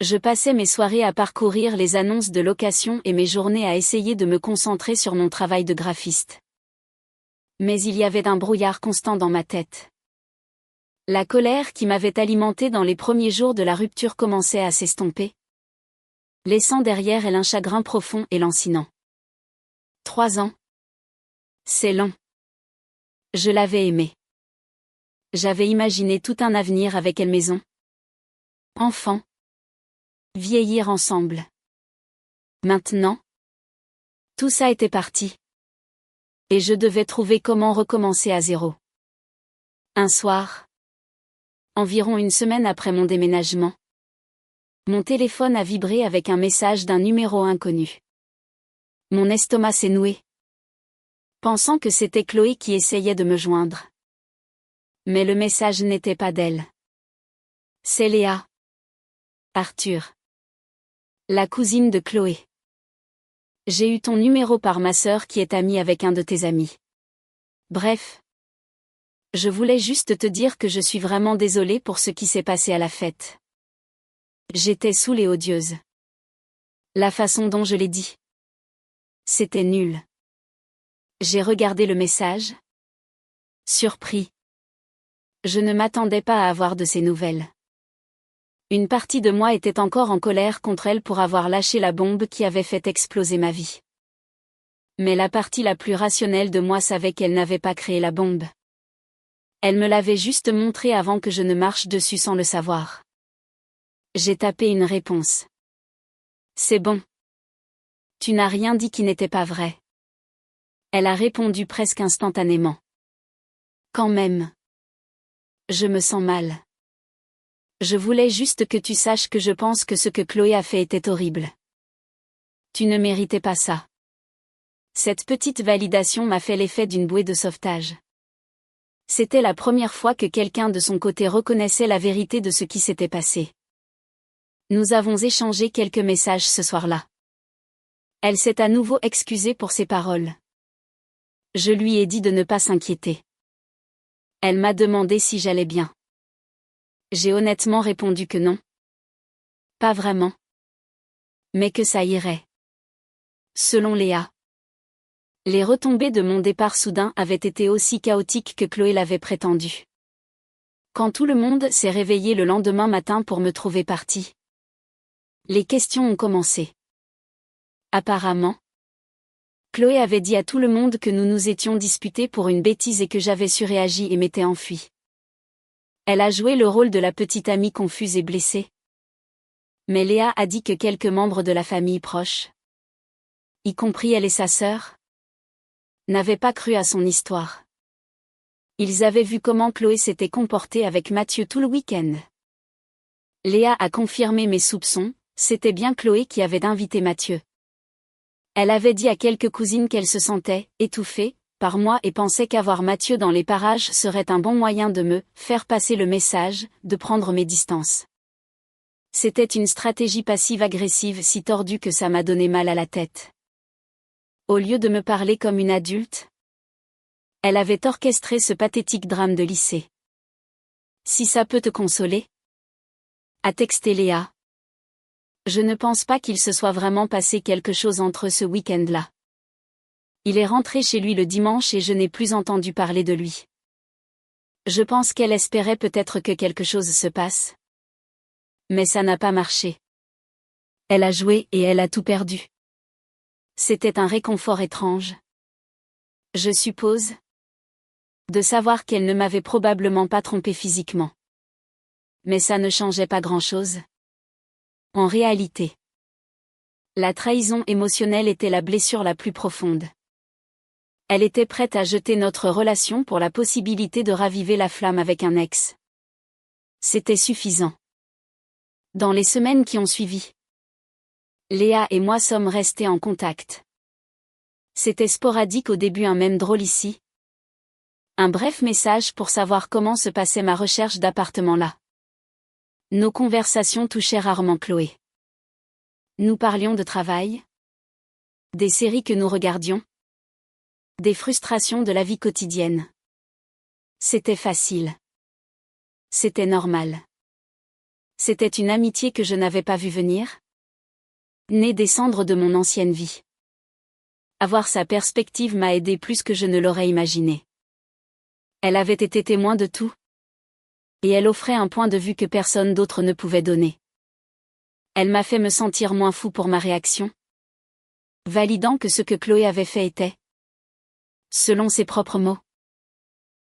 Je passais mes soirées à parcourir les annonces de location et mes journées à essayer de me concentrer sur mon travail de graphiste. Mais il y avait un brouillard constant dans ma tête. La colère qui m'avait alimentée dans les premiers jours de la rupture commençait à s'estomper, laissant derrière elle un chagrin profond et lancinant. 3 ans. C'est long. Je l'avais aimée. J'avais imaginé tout un avenir avec elle, maison, enfants, vieillir ensemble. Maintenant, tout ça était parti. Et je devais trouver comment recommencer à zéro. Un soir, environ une semaine après mon déménagement, mon téléphone a vibré avec un message d'un numéro inconnu. Mon estomac s'est noué, pensant que c'était Chloé qui essayait de me joindre. Mais le message n'était pas d'elle. C'est Léa. Arthur. La cousine de Chloé. J'ai eu ton numéro par ma sœur qui est amie avec un de tes amis. Bref. Je voulais juste te dire que je suis vraiment désolée pour ce qui s'est passé à la fête. J'étais saoule et odieuse. La façon dont je l'ai dit. C'était nul. J'ai regardé le message. Surpris. Je ne m'attendais pas à avoir de ces nouvelles. Une partie de moi était encore en colère contre elle pour avoir lâché la bombe qui avait fait exploser ma vie. Mais la partie la plus rationnelle de moi savait qu'elle n'avait pas créé la bombe. Elle me l'avait juste montré avant que je ne marche dessus sans le savoir. J'ai tapé une réponse. C'est bon. Tu n'as rien dit qui n'était pas vrai. Elle a répondu presque instantanément. Quand même. Je me sens mal. Je voulais juste que tu saches que je pense que ce que Chloé a fait était horrible. Tu ne méritais pas ça. Cette petite validation m'a fait l'effet d'une bouée de sauvetage. C'était la première fois que quelqu'un de son côté reconnaissait la vérité de ce qui s'était passé. Nous avons échangé quelques messages ce soir-là. Elle s'est à nouveau excusée pour ses paroles. Je lui ai dit de ne pas s'inquiéter. Elle m'a demandé si j'allais bien. J'ai honnêtement répondu que non. Pas vraiment. Mais que ça irait. Selon Léa. Les retombées de mon départ soudain avaient été aussi chaotiques que Chloé l'avait prétendu. Quand tout le monde s'est réveillé le lendemain matin pour me trouver partie, les questions ont commencé. Apparemment, Chloé avait dit à tout le monde que nous nous étions disputés pour une bêtise et que j'avais surréagi et m'étais enfuie. Elle a joué le rôle de la petite amie confuse et blessée. Mais Léa a dit que quelques membres de la famille proche, y compris elle et sa sœur, n'avaient pas cru à son histoire. Ils avaient vu comment Chloé s'était comportée avec Mathieu tout le week-end. Léa a confirmé mes soupçons, c'était bien Chloé qui avait invité Mathieu. Elle avait dit à quelques cousines qu'elle se sentait étouffée par moi et pensait qu'avoir Mathieu dans les parages serait un bon moyen de me faire passer le message, de prendre mes distances. C'était une stratégie passive-agressive si tordue que ça m'a donné mal à la tête. Au lieu de me parler comme une adulte, elle avait orchestré ce pathétique drame de lycée. Si ça peut te consoler, a texté Léa. Je ne pense pas qu'il se soit vraiment passé quelque chose entre ce week-end-là. Il est rentré chez lui le dimanche et je n'ai plus entendu parler de lui. Je pense qu'elle espérait peut-être que quelque chose se passe. Mais ça n'a pas marché. Elle a joué et elle a tout perdu. C'était un réconfort étrange. Je suppose. De savoir qu'elle ne m'avait probablement pas trompé physiquement. Mais ça ne changeait pas grand-chose. En réalité, la trahison émotionnelle était la blessure la plus profonde. Elle était prête à jeter notre relation pour la possibilité de raviver la flamme avec un ex. C'était suffisant. Dans les semaines qui ont suivi, Léa et moi sommes restés en contact. C'était sporadique au début, un même drôle ici. Un bref message pour savoir comment se passait ma recherche d'appartement là. Nos conversations touchaient rarement Chloé. Nous parlions de travail, des séries que nous regardions, des frustrations de la vie quotidienne. C'était facile. C'était normal. C'était une amitié que je n'avais pas vue venir, née des cendres de mon ancienne vie. Avoir sa perspective m'a aidé plus que je ne l'aurais imaginé. Elle avait été témoin de tout. Et elle offrait un point de vue que personne d'autre ne pouvait donner. Elle m'a fait me sentir moins fou pour ma réaction, validant que ce que Chloé avait fait était, selon ses propres mots,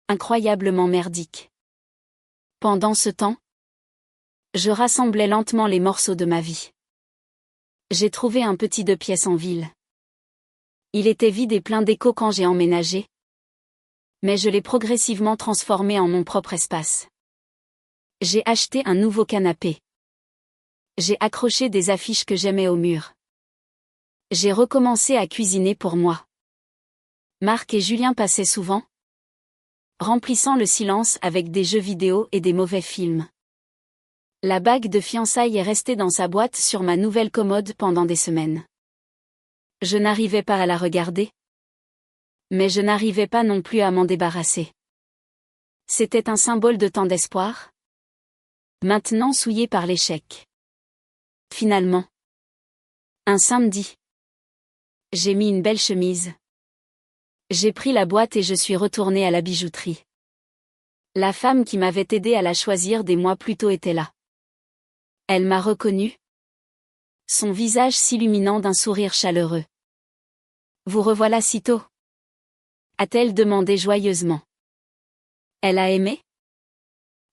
incroyablement merdique. Pendant ce temps, je rassemblais lentement les morceaux de ma vie. J'ai trouvé un petit 2 pièces en ville. Il était vide et plein d'écho quand j'ai emménagé, mais je l'ai progressivement transformé en mon propre espace. J'ai acheté un nouveau canapé. J'ai accroché des affiches que j'aimais au mur. J'ai recommencé à cuisiner pour moi. Marc et Julien passaient souvent, remplissant le silence avec des jeux vidéo et des mauvais films. La bague de fiançailles est restée dans sa boîte sur ma nouvelle commode pendant des semaines. Je n'arrivais pas à la regarder. Mais je n'arrivais pas non plus à m'en débarrasser. C'était un symbole de tant d'espoir, maintenant souillé par l'échec. Finalement, un samedi, j'ai mis une belle chemise. J'ai pris la boîte et je suis retournée à la bijouterie. La femme qui m'avait aidée à la choisir des mois plus tôt était là. Elle m'a reconnue, son visage s'illuminant d'un sourire chaleureux. « Vous revoilà si tôt ?» a-t-elle demandé joyeusement. Elle a aimé ?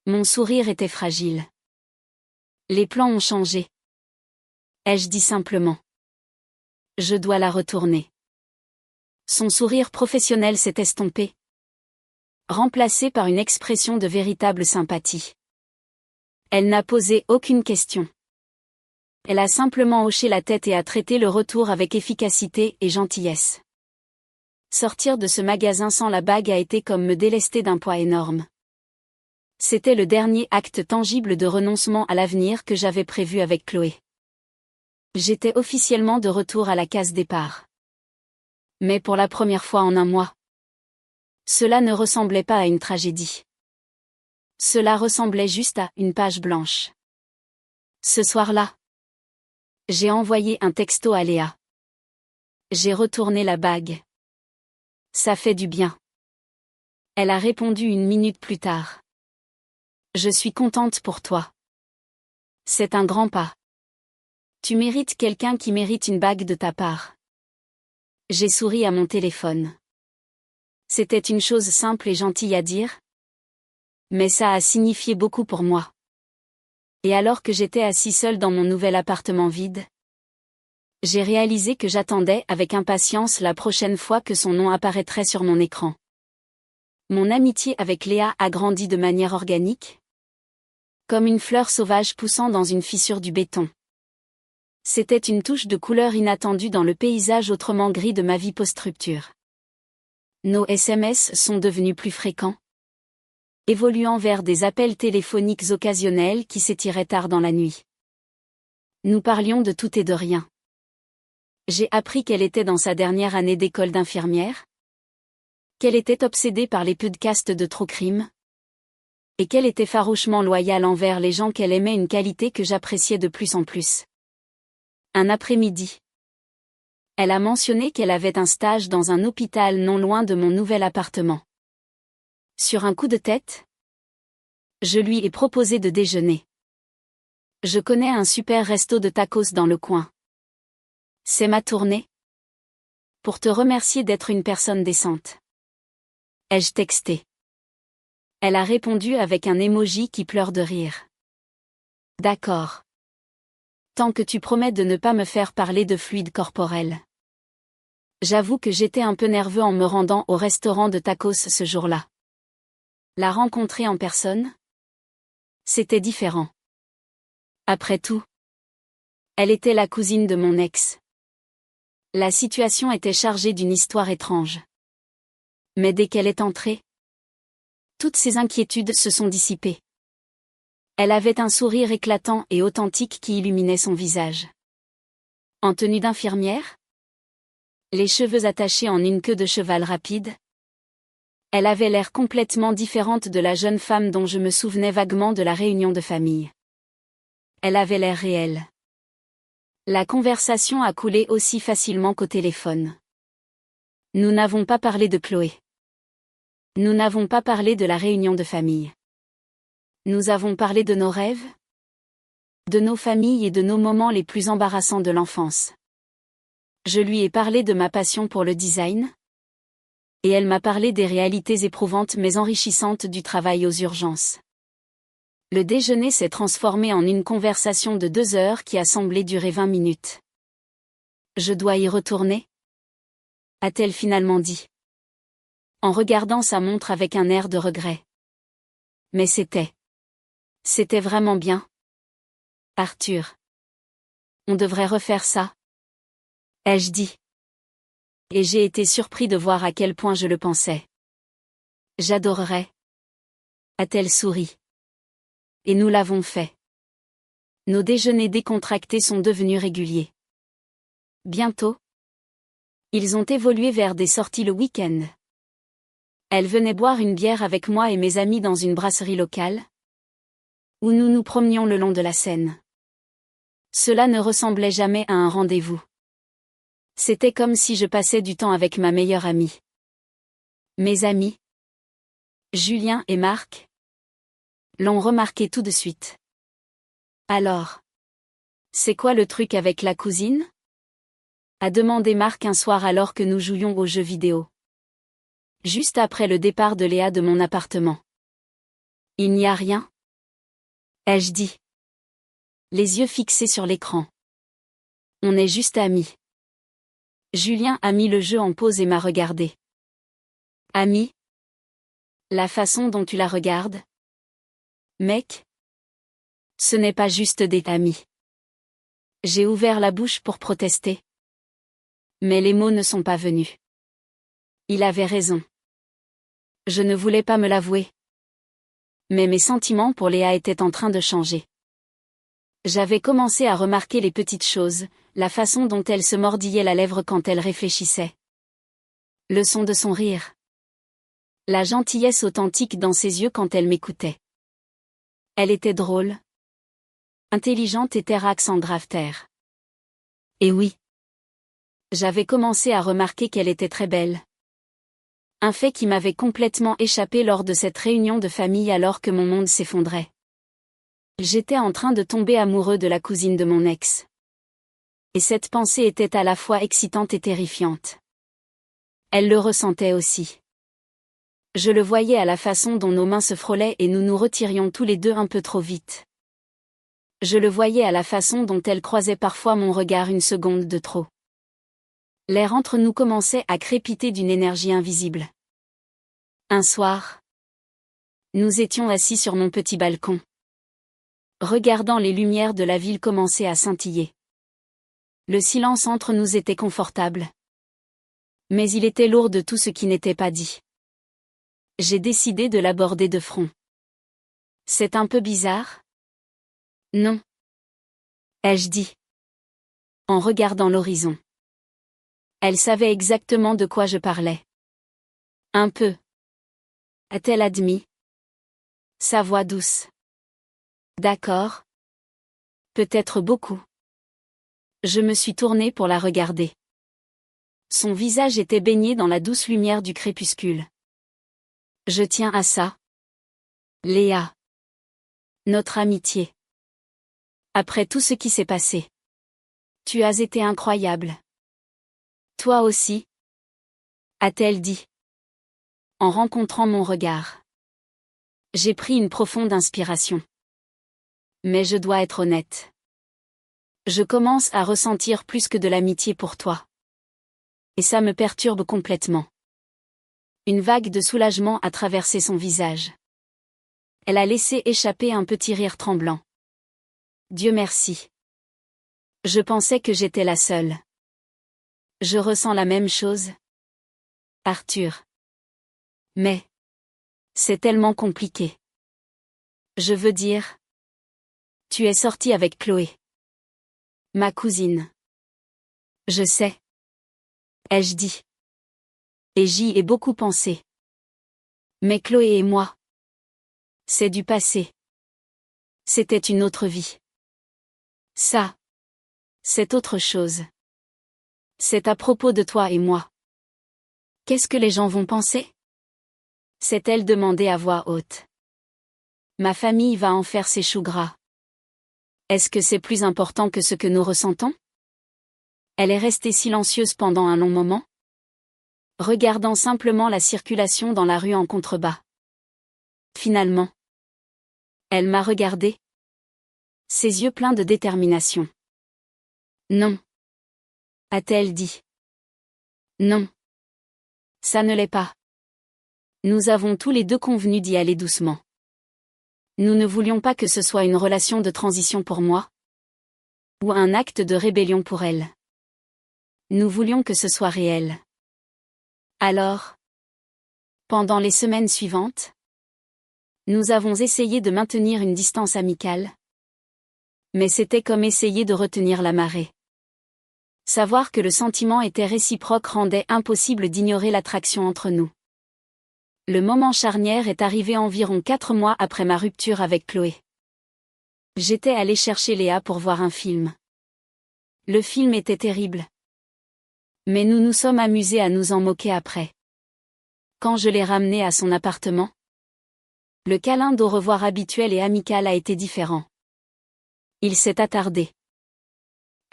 Mon sourire était fragile. Les plans ont changé. Ai-je dit simplement. Je dois la retourner. Son sourire professionnel s'est estompé, remplacé par une expression de véritable sympathie. Elle n'a posé aucune question. Elle a simplement hoché la tête et a traité le retour avec efficacité et gentillesse. Sortir de ce magasin sans la bague a été comme me délester d'un poids énorme. C'était le dernier acte tangible de renoncement à l'avenir que j'avais prévu avec Chloé. J'étais officiellement de retour à la case départ. Mais pour la première fois en un mois. Cela ne ressemblait pas à une tragédie. Cela ressemblait juste à une page blanche. Ce soir-là, j'ai envoyé un texto à Léa. J'ai retourné la bague. Ça fait du bien. Elle a répondu 1 minute plus tard. Je suis contente pour toi. C'est un grand pas. Tu mérites quelqu'un qui mérite une bague de ta part. J'ai souri à mon téléphone. C'était une chose simple et gentille à dire. Mais ça a signifié beaucoup pour moi. Et alors que j'étais assis seul dans mon nouvel appartement vide, j'ai réalisé que j'attendais avec impatience la prochaine fois que son nom apparaîtrait sur mon écran. Mon amitié avec Léa a grandi de manière organique, comme une fleur sauvage poussant dans une fissure du béton. C'était une touche de couleur inattendue dans le paysage autrement gris de ma vie post-rupture. Nos SMS sont devenus plus fréquents, évoluant vers des appels téléphoniques occasionnels qui s'étiraient tard dans la nuit. Nous parlions de tout et de rien. J'ai appris qu'elle était dans sa dernière année d'école d'infirmière, qu'elle était obsédée par les podcasts de true crime, et qu'elle était farouchement loyale envers les gens qu'elle aimait, une qualité que j'appréciais de plus en plus. Un après-midi, elle a mentionné qu'elle avait un stage dans un hôpital non loin de mon nouvel appartement. Sur un coup de tête, je lui ai proposé de déjeuner. Je connais un super resto de tacos dans le coin. C'est ma tournée. Pour te remercier d'être une personne décente. Ai-je texté? Elle a répondu avec un emoji qui pleure de rire. D'accord. Tant que tu promets de ne pas me faire parler de fluide corporel. J'avoue que j'étais un peu nerveux en me rendant au restaurant de tacos ce jour-là. La rencontrer en personne? C'était différent. Après tout, elle était la cousine de mon ex. La situation était chargée d'une histoire étrange. Mais dès qu'elle est entrée, toutes ses inquiétudes se sont dissipées. Elle avait un sourire éclatant et authentique qui illuminait son visage. En tenue d'infirmière, les cheveux attachés en une queue de cheval rapide, elle avait l'air complètement différente de la jeune femme dont je me souvenais vaguement de la réunion de famille. Elle avait l'air réelle. La conversation a coulé aussi facilement qu'au téléphone. Nous n'avons pas parlé de Chloé. Nous n'avons pas parlé de la réunion de famille. Nous avons parlé de nos rêves, de nos familles et de nos moments les plus embarrassants de l'enfance. Je lui ai parlé de ma passion pour le design, et elle m'a parlé des réalités éprouvantes mais enrichissantes du travail aux urgences. Le déjeuner s'est transformé en une conversation de 2 heures qui a semblé durer 20 minutes. Je dois y retourner? A-t-elle finalement dit, en regardant sa montre avec un air de regret. Mais c'était vraiment bien. Arthur. On devrait refaire ça. Ai-je dit. Et j'ai été surpris de voir à quel point je le pensais. J'adorerais. A-t-elle souri. Et nous l'avons fait. Nos déjeuners décontractés sont devenus réguliers. Bientôt, ils ont évolué vers des sorties le week-end. Elle venait boire une bière avec moi et mes amis dans une brasserie locale, où nous nous promenions le long de la Seine. Cela ne ressemblait jamais à un rendez-vous. C'était comme si je passais du temps avec ma meilleure amie. Mes amis, Julien et Marc, l'ont remarqué tout de suite. Alors, c'est quoi le truc avec la cousine? A demandé Marc un soir alors que nous jouions aux jeux vidéo. Juste après le départ de Léa de mon appartement. Il n'y a rien? Ai-je dit. Les yeux fixés sur l'écran. On est juste amis. Julien a mis le jeu en pause et m'a regardé. Amis? La façon dont tu la regardes? Mec? Ce n'est pas juste des amis. J'ai ouvert la bouche pour protester. Mais les mots ne sont pas venus. Il avait raison. Je ne voulais pas me l'avouer. Mais mes sentiments pour Léa étaient en train de changer. J'avais commencé à remarquer les petites choses, la façon dont elle se mordillait la lèvre quand elle réfléchissait. Le son de son rire. La gentillesse authentique dans ses yeux quand elle m'écoutait. Elle était drôle. Intelligente et terrax en grave terre. Et oui. J'avais commencé à remarquer qu'elle était très belle. Un fait qui m'avait complètement échappé lors de cette réunion de famille alors que mon monde s'effondrait. J'étais en train de tomber amoureux de la cousine de mon ex. Et cette pensée était à la fois excitante et terrifiante. Elle le ressentait aussi. Je le voyais à la façon dont nos mains se frôlaient et nous nous retirions tous les deux un peu trop vite. Je le voyais à la façon dont elle croisait parfois mon regard une seconde de trop. L'air entre nous commençait à crépiter d'une énergie invisible. Un soir, nous étions assis sur mon petit balcon, regardant les lumières de la ville commencer à scintiller. Le silence entre nous était confortable. Mais il était lourd de tout ce qui n'était pas dit. J'ai décidé de l'aborder de front. C'est un peu bizarre? Non. Ai-je dit? En regardant l'horizon. Elle savait exactement de quoi je parlais. Un peu. A-t-elle admis? Sa voix douce. D'accord. Peut-être beaucoup. Je me suis tournée pour la regarder. Son visage était baigné dans la douce lumière du crépuscule. Je tiens à ça. Léa. Notre amitié. Après tout ce qui s'est passé. Tu as été incroyable. Toi aussi. A-t-elle dit. En rencontrant mon regard. J'ai pris une profonde inspiration. Mais je dois être honnête. Je commence à ressentir plus que de l'amitié pour toi. Et ça me perturbe complètement. Une vague de soulagement a traversé son visage. Elle a laissé échapper un petit rire tremblant. Dieu merci. Je pensais que j'étais la seule. Je ressens la même chose. Arthur. Mais. C'est tellement compliqué. Je veux dire. Tu es sorti avec Chloé. Ma cousine. Je sais. Ai-je dit. Et j'y ai beaucoup pensé. Mais Chloé et moi. C'est du passé. C'était une autre vie. Ça. C'est autre chose. C'est à propos de toi et moi. Qu'est-ce que les gens vont penser? S'est-elle demandé à voix haute. Ma famille va en faire ses choux gras. Est-ce que c'est plus important que ce que nous ressentons? Elle est restée silencieuse pendant un long moment, regardant simplement la circulation dans la rue en contrebas. Finalement, elle m'a regardé, ses yeux pleins de détermination. Non. A-t-elle dit. Non. Ça ne l'est pas. Nous avons tous les deux convenu d'y aller doucement. Nous ne voulions pas que ce soit une relation de transition pour moi, ou un acte de rébellion pour elle. Nous voulions que ce soit réel. Alors, pendant les semaines suivantes, nous avons essayé de maintenir une distance amicale. Mais c'était comme essayer de retenir la marée. Savoir que le sentiment était réciproque rendait impossible d'ignorer l'attraction entre nous. Le moment charnière est arrivé environ 4 mois après ma rupture avec Chloé. J'étais allée chercher Léa pour voir un film. Le film était terrible. Mais nous nous sommes amusés à nous en moquer après. Quand je l'ai ramenée à son appartement, le câlin d'au revoir habituel et amical a été différent. Il s'est attardé.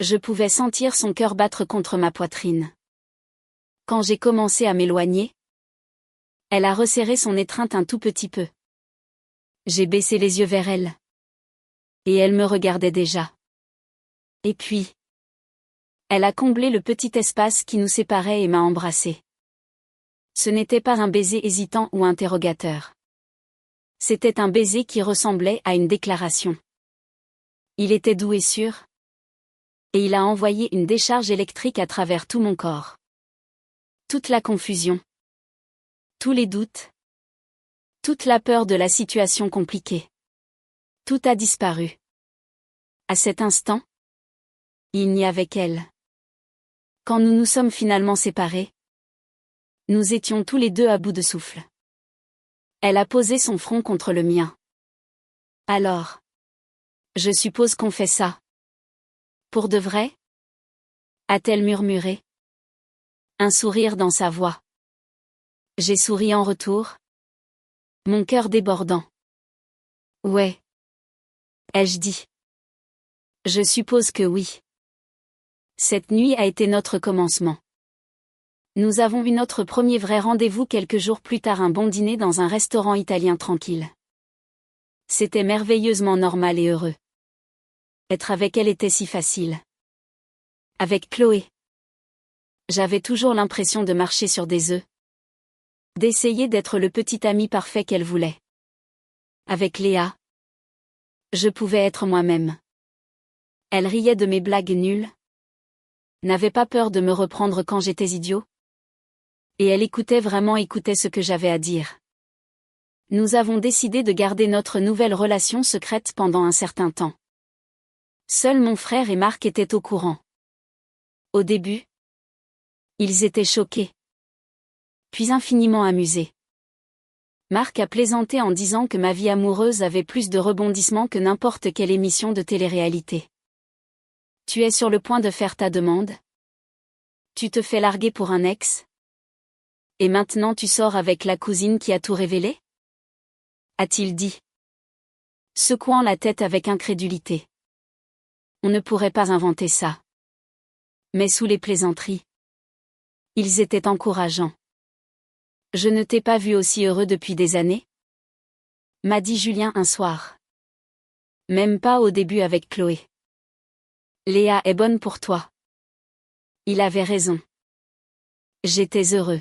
Je pouvais sentir son cœur battre contre ma poitrine. Quand j'ai commencé à m'éloigner, elle a resserré son étreinte un tout petit peu. J'ai baissé les yeux vers elle. Et elle me regardait déjà. Et puis, elle a comblé le petit espace qui nous séparait et m'a embrassé. Ce n'était pas un baiser hésitant ou interrogateur. C'était un baiser qui ressemblait à une déclaration. Il était doux et sûr. Et il a envoyé une décharge électrique à travers tout mon corps. Toute la confusion. Tous les doutes. Toute la peur de la situation compliquée. Tout a disparu. À cet instant, il n'y avait qu'elle. Quand nous nous sommes finalement séparés, nous étions tous les deux à bout de souffle. Elle a posé son front contre le mien. Alors, je suppose qu'on fait ça. Pour de vrai? A-t-elle murmuré. Un sourire dans sa voix. J'ai souri en retour. Mon cœur débordant. Ouais. Ai-je dit. Je suppose que oui. Cette nuit a été notre commencement. Nous avons eu notre premier vrai rendez-vous quelques jours plus tard, un bon dîner dans un restaurant italien tranquille. C'était merveilleusement normal et heureux. Être avec elle était si facile. Avec Chloé. J'avais toujours l'impression de marcher sur des œufs. D'essayer d'être le petit ami parfait qu'elle voulait. Avec Léa, je pouvais être moi-même. Elle riait de mes blagues nulles. N'avait pas peur de me reprendre quand j'étais idiot. Et elle écoutait ce que j'avais à dire. Nous avons décidé de garder notre nouvelle relation secrète pendant un certain temps. Seuls mon frère et Marc étaient au courant. Au début, ils étaient choqués. Puis infiniment amusés. Marc a plaisanté en disant que ma vie amoureuse avait plus de rebondissements que n'importe quelle émission de télé-réalité. Tu es sur le point de faire ta demande? Tu te fais larguer pour un ex? Et maintenant tu sors avec la cousine qui a tout révélé? A-t-il dit, secouant la tête avec incrédulité. On ne pourrait pas inventer ça. Mais sous les plaisanteries, ils étaient encourageants. Je ne t'ai pas vu aussi heureux depuis des années? M'a dit Julien un soir. Même pas au début avec Chloé. Léa est bonne pour toi. Il avait raison. J'étais heureux.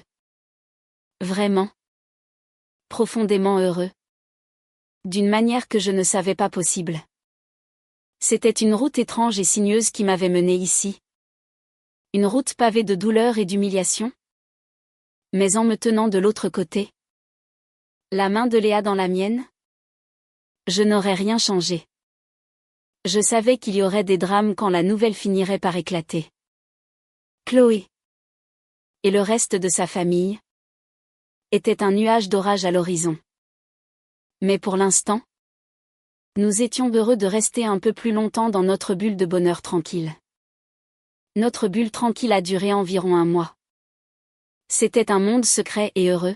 Vraiment. Profondément heureux. D'une manière que je ne savais pas possible. C'était une route étrange et sinueuse qui m'avait mené ici. Une route pavée de douleur et d'humiliation. Mais en me tenant de l'autre côté, la main de Léa dans la mienne, je n'aurais rien changé. Je savais qu'il y aurait des drames quand la nouvelle finirait par éclater. Chloé et le reste de sa famille était un nuage d'orage à l'horizon. Mais pour l'instant, nous étions heureux de rester un peu plus longtemps dans notre bulle de bonheur tranquille. Notre bulle tranquille a duré environ un mois. C'était un monde secret et heureux,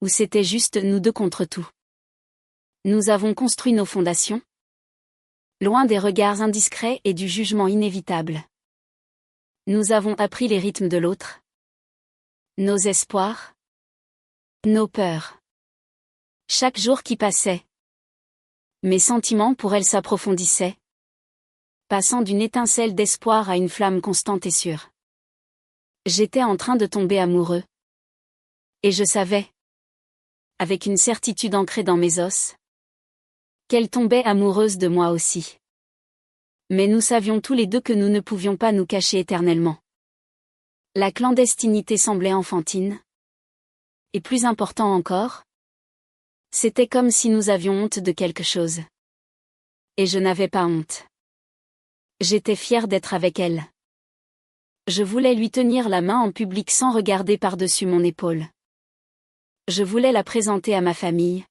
où c'était juste nous deux contre tout. Nous avons construit nos fondations, loin des regards indiscrets et du jugement inévitable. Nous avons appris les rythmes de l'autre, nos espoirs, nos peurs. Chaque jour qui passait, mes sentiments pour elle s'approfondissaient, passant d'une étincelle d'espoir à une flamme constante et sûre. J'étais en train de tomber amoureux. Et je savais, avec une certitude ancrée dans mes os, qu'elle tombait amoureuse de moi aussi. Mais nous savions tous les deux que nous ne pouvions pas nous cacher éternellement. La clandestinité semblait enfantine. Et plus important encore, c'était comme si nous avions honte de quelque chose. Et je n'avais pas honte. J'étais fière d'être avec elle. Je voulais lui tenir la main en public sans regarder par-dessus mon épaule. Je voulais la présenter à ma famille.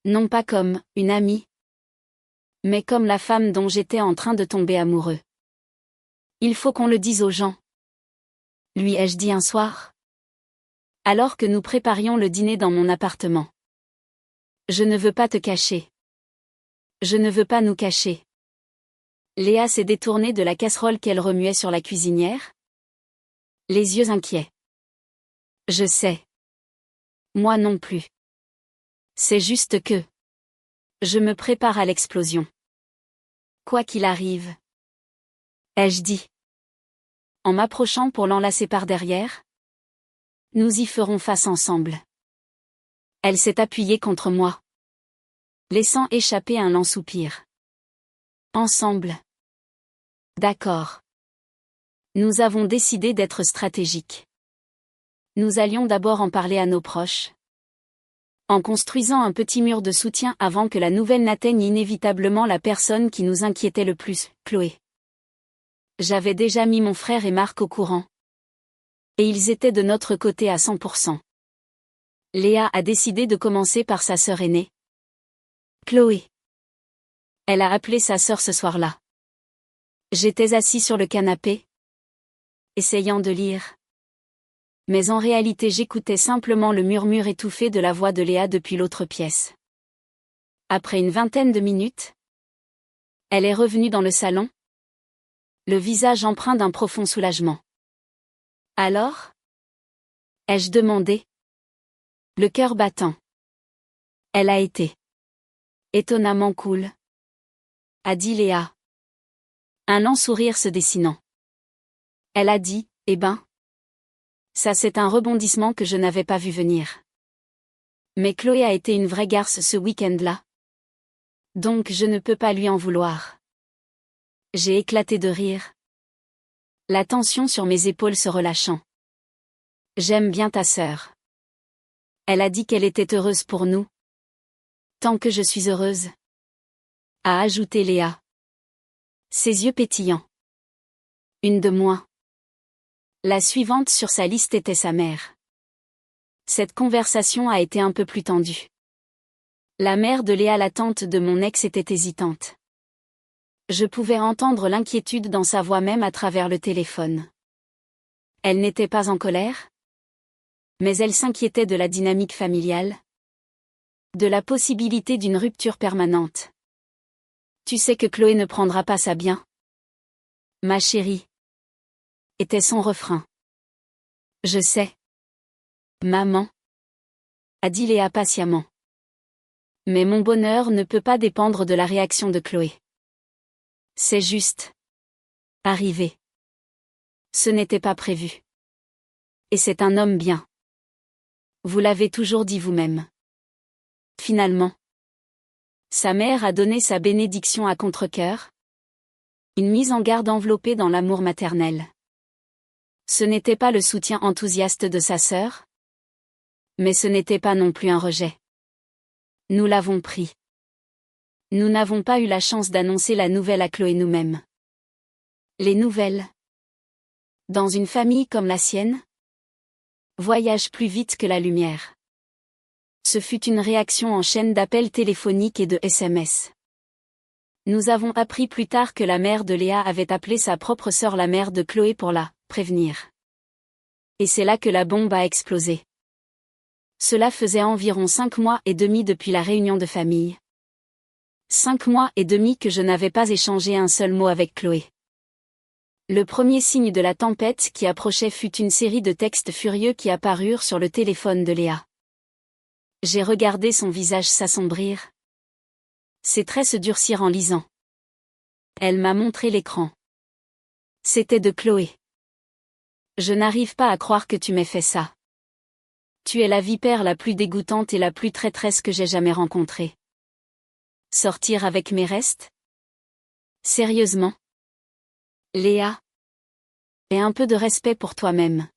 Non pas comme une amie, mais comme la femme dont j'étais en train de tomber amoureux. Il faut qu'on le dise aux gens. Lui ai-je dit un soir, alors que nous préparions le dîner dans mon appartement. Je ne veux pas te cacher. Je ne veux pas nous cacher. Léa s'est détournée de la casserole qu'elle remuait sur la cuisinière, les yeux inquiets. Je sais. Moi non plus. C'est juste que je me prépare à l'explosion. Quoi qu'il arrive. Ai-je dit. En m'approchant pour l'enlacer par derrière. Nous y ferons face ensemble. Elle s'est appuyée contre moi, laissant échapper un lent soupir. Ensemble. D'accord. Nous avons décidé d'être stratégiques. Nous allions d'abord en parler à nos proches. En construisant un petit mur de soutien avant que la nouvelle n'atteigne inévitablement la personne qui nous inquiétait le plus, Chloé. J'avais déjà mis mon frère et Marc au courant. Et ils étaient de notre côté à 100%. Léa a décidé de commencer par sa sœur aînée. Chloé. Elle a appelé sa sœur ce soir-là. J'étais assis sur le canapé, essayant de lire. Mais en réalité j'écoutais simplement le murmure étouffé de la voix de Léa depuis l'autre pièce. Après une vingtaine de minutes, elle est revenue dans le salon, le visage empreint d'un profond soulagement. Alors ? Ai-je demandé ? Le cœur battant. Elle a été étonnamment cool, a dit Léa. Un lent sourire se dessinant. Elle a dit, eh ben. Ça c'est un rebondissement que je n'avais pas vu venir. Mais Chloé a été une vraie garce ce week-end-là. Donc je ne peux pas lui en vouloir. J'ai éclaté de rire. La tension sur mes épaules se relâchant. J'aime bien ta sœur. Elle a dit qu'elle était heureuse pour nous. Tant que je suis heureuse. A ajouté Léa. Ses yeux pétillants. Une de moins. La suivante sur sa liste était sa mère. Cette conversation a été un peu plus tendue. La mère de Léa, la tante de mon ex, était hésitante. Je pouvais entendre l'inquiétude dans sa voix même à travers le téléphone. Elle n'était pas en colère, mais elle s'inquiétait de la dynamique familiale, de la possibilité d'une rupture permanente. Tu sais que Chloé ne prendra pas ça bien. Ma chérie. Était son refrain. Je sais. Maman. A dit Léa patiemment. Mais mon bonheur ne peut pas dépendre de la réaction de Chloé. C'est juste. Arrivé. Ce n'était pas prévu. Et c'est un homme bien. Vous l'avez toujours dit vous-même. Finalement. Sa mère a donné sa bénédiction à contre-cœur. Une mise en garde enveloppée dans l'amour maternel. Ce n'était pas le soutien enthousiaste de sa sœur. Mais ce n'était pas non plus un rejet. Nous l'avons pris. Nous n'avons pas eu la chance d'annoncer la nouvelle à Chloé nous-mêmes. Les nouvelles. Dans une famille comme la sienne, voyagent plus vite que la lumière. Ce fut une réaction en chaîne d'appels téléphoniques et de SMS. Nous avons appris plus tard que la mère de Léa avait appelé sa propre sœur, la mère de Chloé, pour la prévenir. Et c'est là que la bombe a explosé. Cela faisait environ 5 mois et demi depuis la réunion de famille. 5 mois et demi que je n'avais pas échangé un seul mot avec Chloé. Le premier signe de la tempête qui approchait fut une série de textes furieux qui apparurent sur le téléphone de Léa. J'ai regardé son visage s'assombrir. Ses traits se durcirent en lisant. Elle m'a montré l'écran. C'était de Chloé. Je n'arrive pas à croire que tu m'aies fait ça. Tu es la vipère la plus dégoûtante et la plus traîtresse que j'ai jamais rencontrée. Sortir avec mes restes ? Sérieusement ? Léa ? Aie un peu de respect pour toi-même.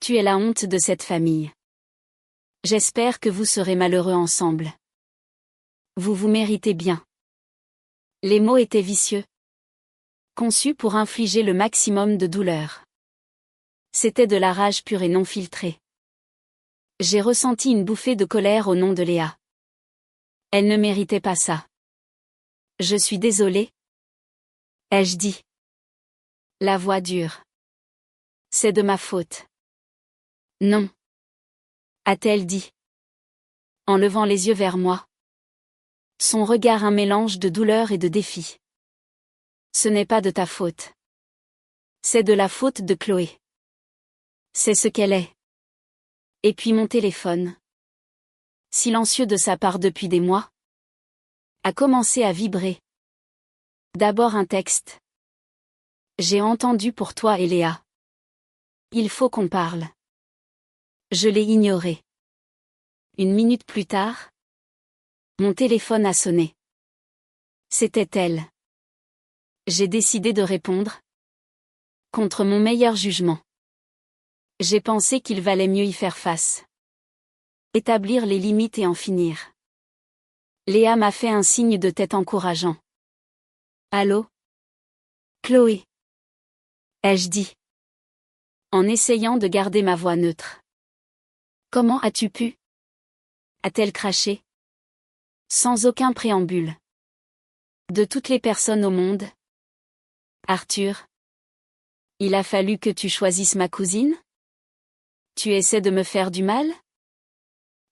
Tu es la honte de cette famille. J'espère que vous serez malheureux ensemble. Vous vous méritez bien. Les mots étaient vicieux. Conçus pour infliger le maximum de douleur. C'était de la rage pure et non filtrée. J'ai ressenti une bouffée de colère au nom de Léa. Elle ne méritait pas ça. Je suis désolée. Ai-je dit. La voix dure. C'est de ma faute. Non. A-t-elle dit. En levant les yeux vers moi. Son regard un mélange de douleur et de défi. Ce n'est pas de ta faute. C'est de la faute de Chloé. C'est ce qu'elle est. Et puis mon téléphone, silencieux de sa part depuis des mois, a commencé à vibrer. D'abord un texte. J'ai entendu pour toi et Léa. Il faut qu'on parle. Je l'ai ignoré. Une minute plus tard, mon téléphone a sonné. C'était elle. J'ai décidé de répondre. Contre mon meilleur jugement. J'ai pensé qu'il valait mieux y faire face. Établir les limites et en finir. Léa m'a fait un signe de tête encourageant. Allô? Chloé. Ai-je dit. En essayant de garder ma voix neutre. Comment as-tu pu? A-t-elle craché? Sans aucun préambule. De toutes les personnes au monde? Arthur. Il a fallu que tu choisisses ma cousine? Tu essaies de me faire du mal?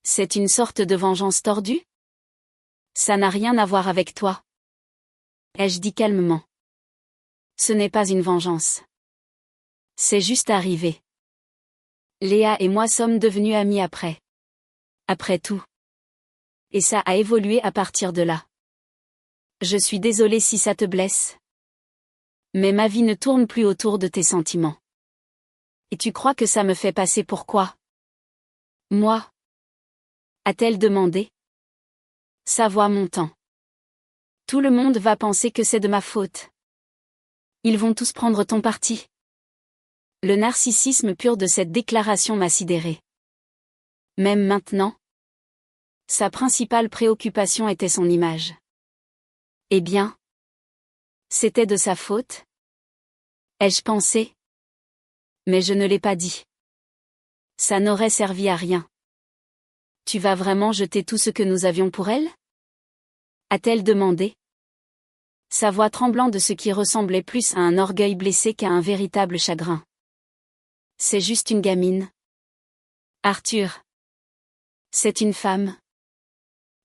C'est une sorte de vengeance tordue? Ça n'a rien à voir avec toi. Ai-je dit calmement. Ce n'est pas une vengeance. C'est juste arrivé. Léa et moi sommes devenus amis après. Après tout. Et ça a évolué à partir de là. Je suis désolée si ça te blesse. Mais ma vie ne tourne plus autour de tes sentiments. Et tu crois que ça me fait passer pour quoi? Moi? A-t-elle demandé? Sa voix montant. Tout le monde va penser que c'est de ma faute. Ils vont tous prendre ton parti. Le narcissisme pur de cette déclaration m'a sidéré. Même maintenant, sa principale préoccupation était son image. Eh bien, c'était de sa faute? Ai-je pensé? Mais je ne l'ai pas dit. Ça n'aurait servi à rien. Tu vas vraiment jeter tout ce que nous avions pour elle? A-t-elle demandé? Sa voix tremblant de ce qui ressemblait plus à un orgueil blessé qu'à un véritable chagrin. C'est juste une gamine. Arthur. C'est une femme.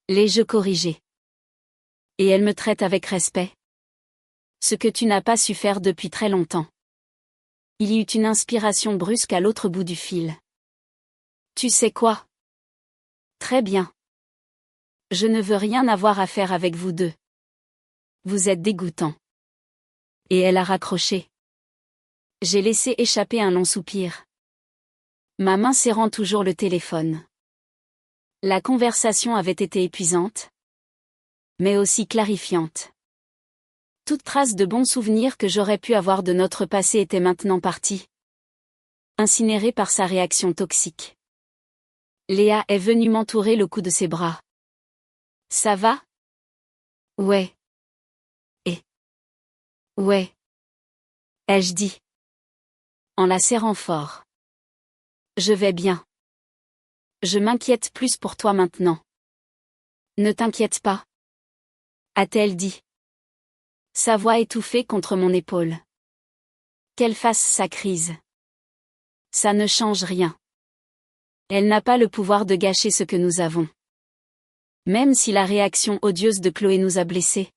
L'ai-je corrigé? Et elle me traite avec respect. Ce que tu n'as pas su faire depuis très longtemps. Il y eut une inspiration brusque à l'autre bout du fil. Tu sais quoi? Très bien. Je ne veux rien avoir à faire avec vous deux. Vous êtes dégoûtants. Et elle a raccroché. J'ai laissé échapper un long soupir. Ma main serrant toujours le téléphone. La conversation avait été épuisante, mais aussi clarifiante. Toute trace de bons souvenirs que j'aurais pu avoir de notre passé était maintenant partie. Incinérée par sa réaction toxique. Léa est venue m'entourer le cou de ses bras. Ça va? Ouais. Et? Ouais. Ai-je dit. En la serrant fort. Je vais bien. Je m'inquiète plus pour toi maintenant. Ne t'inquiète pas. A-t-elle dit. Sa voix étouffée contre mon épaule. Qu'elle fasse sa crise. Ça ne change rien. Elle n'a pas le pouvoir de gâcher ce que nous avons. Même si la réaction odieuse de Chloé nous a blessés.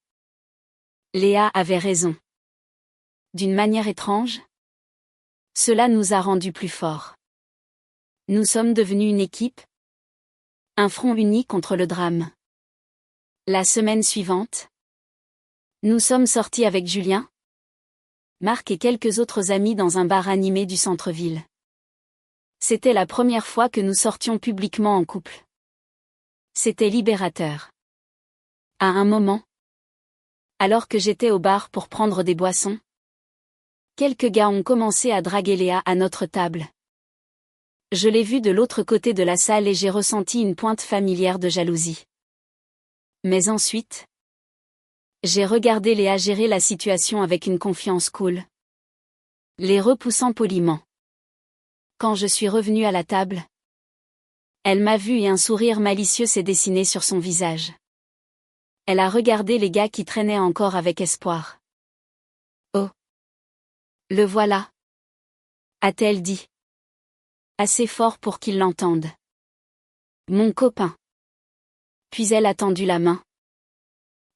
Léa avait raison. D'une manière étrange, cela nous a rendus plus forts. Nous sommes devenus une équipe. Un front uni contre le drame. La semaine suivante, nous sommes sortis avec Julien, Marc et quelques autres amis dans un bar animé du centre-ville. C'était la première fois que nous sortions publiquement en couple. C'était libérateur. À un moment, alors que j'étais au bar pour prendre des boissons, quelques gars ont commencé à draguer Léa à notre table. Je l'ai vue de l'autre côté de la salle et j'ai ressenti une pointe familière de jalousie. Mais ensuite, j'ai regardé Léa gérer la situation avec une confiance cool. Les repoussant poliment. Quand je suis revenue à la table, elle m'a vue et un sourire malicieux s'est dessiné sur son visage. Elle a regardé les gars qui traînaient encore avec espoir. Oh! Le voilà! A-t-elle dit. Assez fort pour qu'ils l'entendent. Mon copain. Puis elle a tendu la main.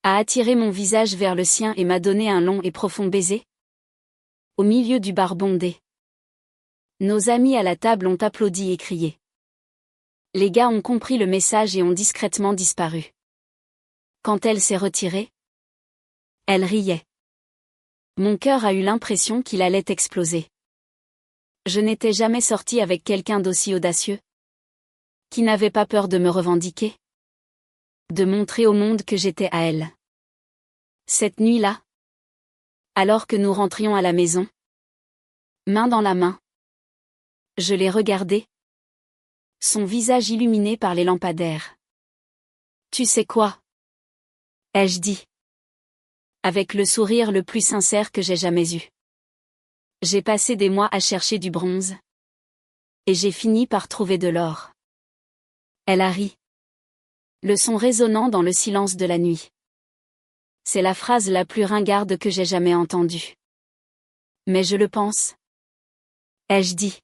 A attiré mon visage vers le sien et m'a donné un long et profond baiser. Au milieu du bar bondé. Nos amis à la table ont applaudi et crié. Les gars ont compris le message et ont discrètement disparu. Quand elle s'est retirée, elle riait. Mon cœur a eu l'impression qu'il allait exploser. Je n'étais jamais sortie avec quelqu'un d'aussi audacieux. Qui n'avait pas peur de me revendiquer. De montrer au monde que j'étais à elle. Cette nuit-là, alors que nous rentrions à la maison, main dans la main, Je l'ai regardé. Son visage illuminé par les lampadaires. Tu sais quoi? Ai-je dit. Avec le sourire le plus sincère que j'ai jamais eu. J'ai passé des mois à chercher du bronze. Et j'ai fini par trouver de l'or. Elle a ri. Le son résonnant dans le silence de la nuit. C'est la phrase la plus ringarde que j'ai jamais entendue. Mais je le pense. Ai-je dit.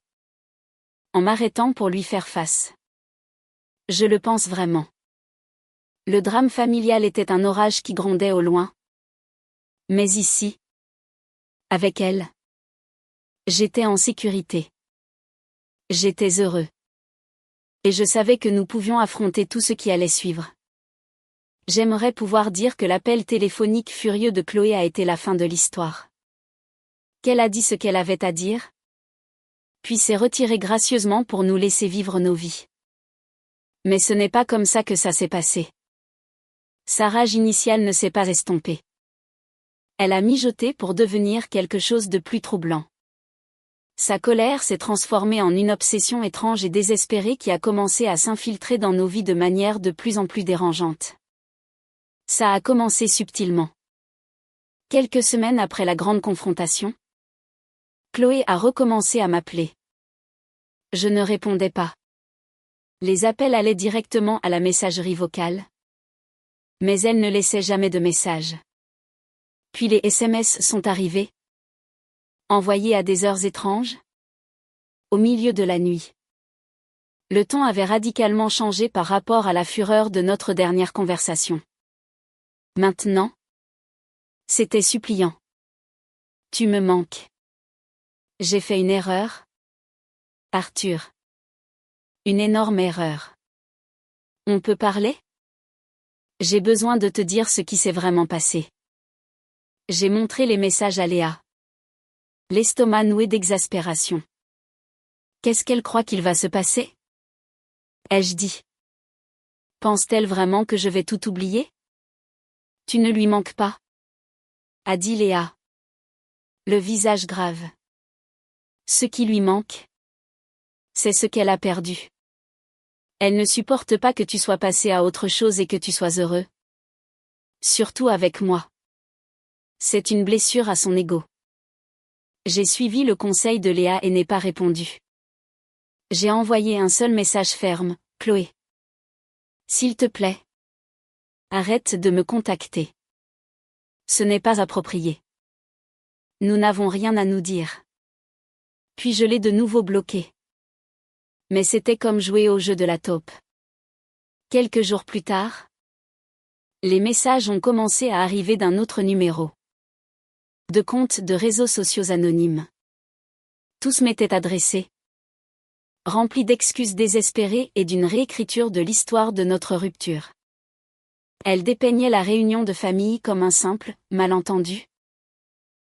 En m'arrêtant pour lui faire face. Je le pense vraiment. Le drame familial était un orage qui grondait au loin. Mais ici, avec elle, j'étais en sécurité. J'étais heureux. Et je savais que nous pouvions affronter tout ce qui allait suivre. J'aimerais pouvoir dire que l'appel téléphonique furieux de Chloé a été la fin de l'histoire. Qu'elle a dit ce qu'elle avait à dire, puis s'est retirée gracieusement pour nous laisser vivre nos vies. Mais ce n'est pas comme ça que ça s'est passé. Sa rage initiale ne s'est pas estompée. Elle a mijoté pour devenir quelque chose de plus troublant. Sa colère s'est transformée en une obsession étrange et désespérée qui a commencé à s'infiltrer dans nos vies de manière de plus en plus dérangeante. Ça a commencé subtilement. Quelques semaines après la grande confrontation, Chloé a recommencé à m'appeler. Je ne répondais pas. Les appels allaient directement à la messagerie vocale. Mais elle ne laissait jamais de message. Puis les SMS sont arrivés. Envoyés à des heures étranges. Au milieu de la nuit. Le ton avait radicalement changé par rapport à la fureur de notre dernière conversation. Maintenant, c'était suppliant. Tu me manques. J'ai fait une erreur, Arthur. Une énorme erreur. On peut parler? J'ai besoin de te dire ce qui s'est vraiment passé. J'ai montré les messages à Léa. L'estomac noué d'exaspération. Qu'est-ce qu'elle croit qu'il va se passer? Ai-je dit. Pense-t-elle vraiment que je vais tout oublier? Tu ne lui manques pas? A dit Léa. Le visage grave. Ce qui lui manque, c'est ce qu'elle a perdu. Elle ne supporte pas que tu sois passé à autre chose et que tu sois heureux. Surtout avec moi. C'est une blessure à son ego. J'ai suivi le conseil de Léa et n'ai pas répondu. J'ai envoyé un seul message ferme, Chloé. S'il te plaît. Arrête de me contacter. Ce n'est pas approprié. Nous n'avons rien à nous dire. Puis je l'ai de nouveau bloqué. Mais c'était comme jouer au jeu de la taupe. Quelques jours plus tard, les messages ont commencé à arriver d'un autre numéro. De comptes de réseaux sociaux anonymes. Tous m'étaient adressés. Remplis d'excuses désespérées et d'une réécriture de l'histoire de notre rupture. Elle dépeignait la réunion de famille comme un simple malentendu.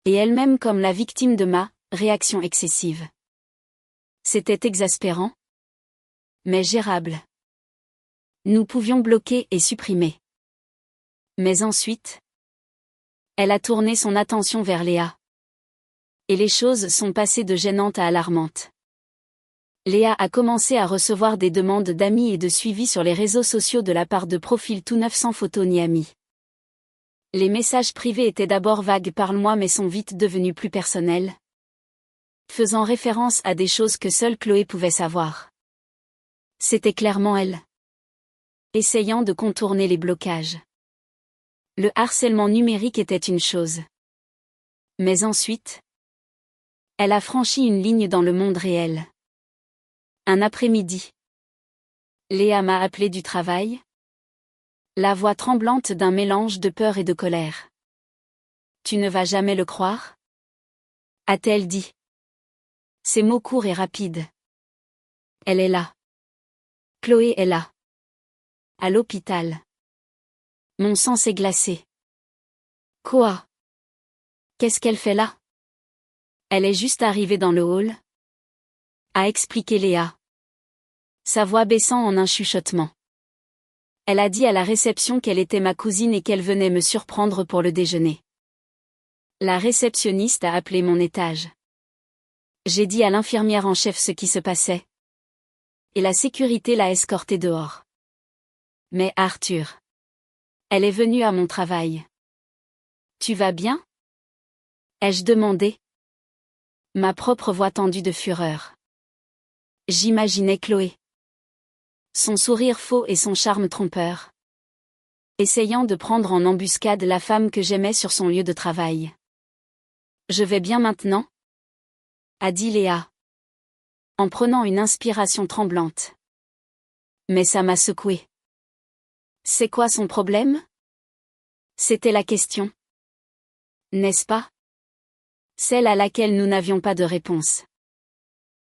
Et elle-même comme la victime de ma réaction excessive. C'était exaspérant. Mais gérable. Nous pouvions bloquer et supprimer. Mais ensuite, elle a tourné son attention vers Léa. Et les choses sont passées de gênantes à alarmantes. Léa a commencé à recevoir des demandes d'amis et de suivi sur les réseaux sociaux de la part de profils tout neufs sans photo ni amis. Les messages privés étaient d'abord vagues parle-moi mais sont vite devenus plus personnels. Faisant référence à des choses que seule Chloé pouvait savoir. C'était clairement elle. Essayant de contourner les blocages. Le harcèlement numérique était une chose. Mais ensuite, elle a franchi une ligne dans le monde réel. Un après-midi. Léa m'a appelé du travail. La voix tremblante d'un mélange de peur et de colère. Tu ne vas jamais le croire? A-t-elle dit. Ces mots courts et rapides. Elle est là. Chloé est là. À l'hôpital. Mon sang s'est glacé. Quoi? Qu'est-ce qu'elle fait là? Elle est juste arrivée dans le hall. A expliqué Léa. Sa voix baissant en un chuchotement. Elle a dit à la réception qu'elle était ma cousine et qu'elle venait me surprendre pour le déjeuner. La réceptionniste a appelé mon étage. J'ai dit à l'infirmière en chef ce qui se passait. Et la sécurité l'a escortée dehors. Mais Arthur. Elle est venue à mon travail. Tu vas bien? Ai-je demandé. Ma propre voix tendue de fureur. J'imaginais Chloé. Son sourire faux et son charme trompeur. Essayant de prendre en embuscade la femme que j'aimais sur son lieu de travail. Je vais bien maintenant? A dit Léa. En prenant une inspiration tremblante. Mais ça m'a secouée. C'est quoi son problème? C'était la question. N'est-ce pas? Celle à laquelle nous n'avions pas de réponse.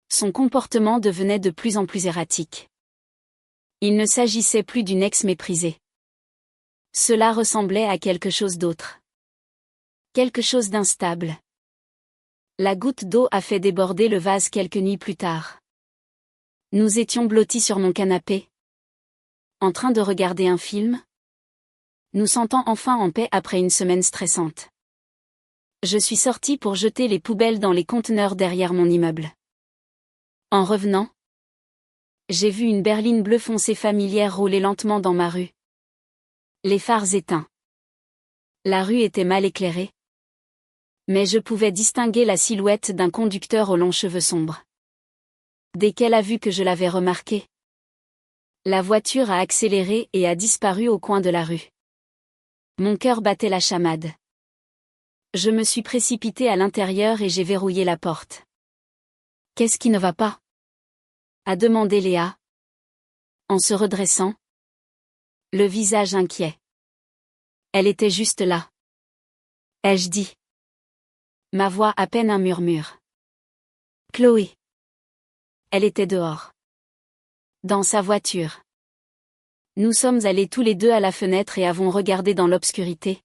Son comportement devenait de plus en plus erratique. Il ne s'agissait plus d'une ex méprisée. Cela ressemblait à quelque chose d'autre. Quelque chose d'instable. La goutte d'eau a fait déborder le vase quelques nuits plus tard. Nous étions blottis sur mon canapé. En train de regarder un film. Nous sentant enfin en paix après une semaine stressante. Je suis sortie pour jeter les poubelles dans les conteneurs derrière mon immeuble. En revenant, j'ai vu une berline bleu foncé familière rouler lentement dans ma rue. Les phares éteints. La rue était mal éclairée. Mais je pouvais distinguer la silhouette d'un conducteur aux longs cheveux sombres. Dès qu'elle a vu que je l'avais remarqué, la voiture a accéléré et a disparu au coin de la rue. Mon cœur battait la chamade. Je me suis précipitée à l'intérieur et j'ai verrouillé la porte. Qu'est-ce qui ne va pas? A demandé Léa. En se redressant. Le visage inquiet. Elle était juste là. Ai-je dit? Ma voix à peine un murmure. Chloé. Elle était dehors. Dans sa voiture. Nous sommes allés tous les deux à la fenêtre et avons regardé dans l'obscurité.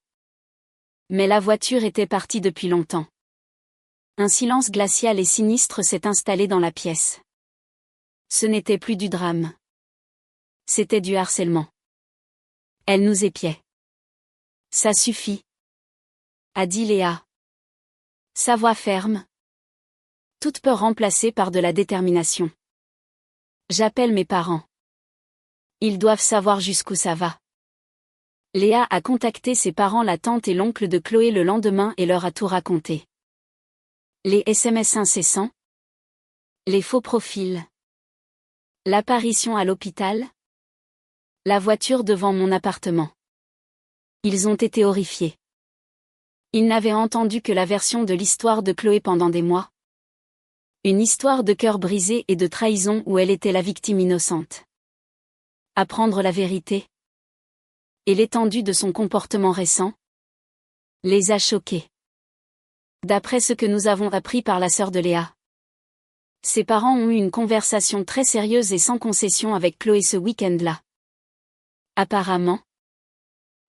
Mais la voiture était partie depuis longtemps. Un silence glacial et sinistre s'est installé dans la pièce. Ce n'était plus du drame. C'était du harcèlement. Elle nous épiait. Ça suffit. A dit Léa. Sa voix ferme. Toute peur remplacée par de la détermination. J'appelle mes parents. Ils doivent savoir jusqu'où ça va. Léa a contacté ses parents, la tante et l'oncle de Chloé le lendemain et leur a tout raconté. Les SMS incessants. Les faux profils. L'apparition à l'hôpital. La voiture devant mon appartement. Ils ont été horrifiés. Ils n'avaient entendu que la version de l'histoire de Chloé pendant des mois. Une histoire de cœur brisé et de trahison où elle était la victime innocente. Apprendre la vérité. Et l'étendue de son comportement récent. Les a choqués. D'après ce que nous avons appris par la sœur de Léa. Ses parents ont eu une conversation très sérieuse et sans concession avec Chloé ce week-end-là. Apparemment.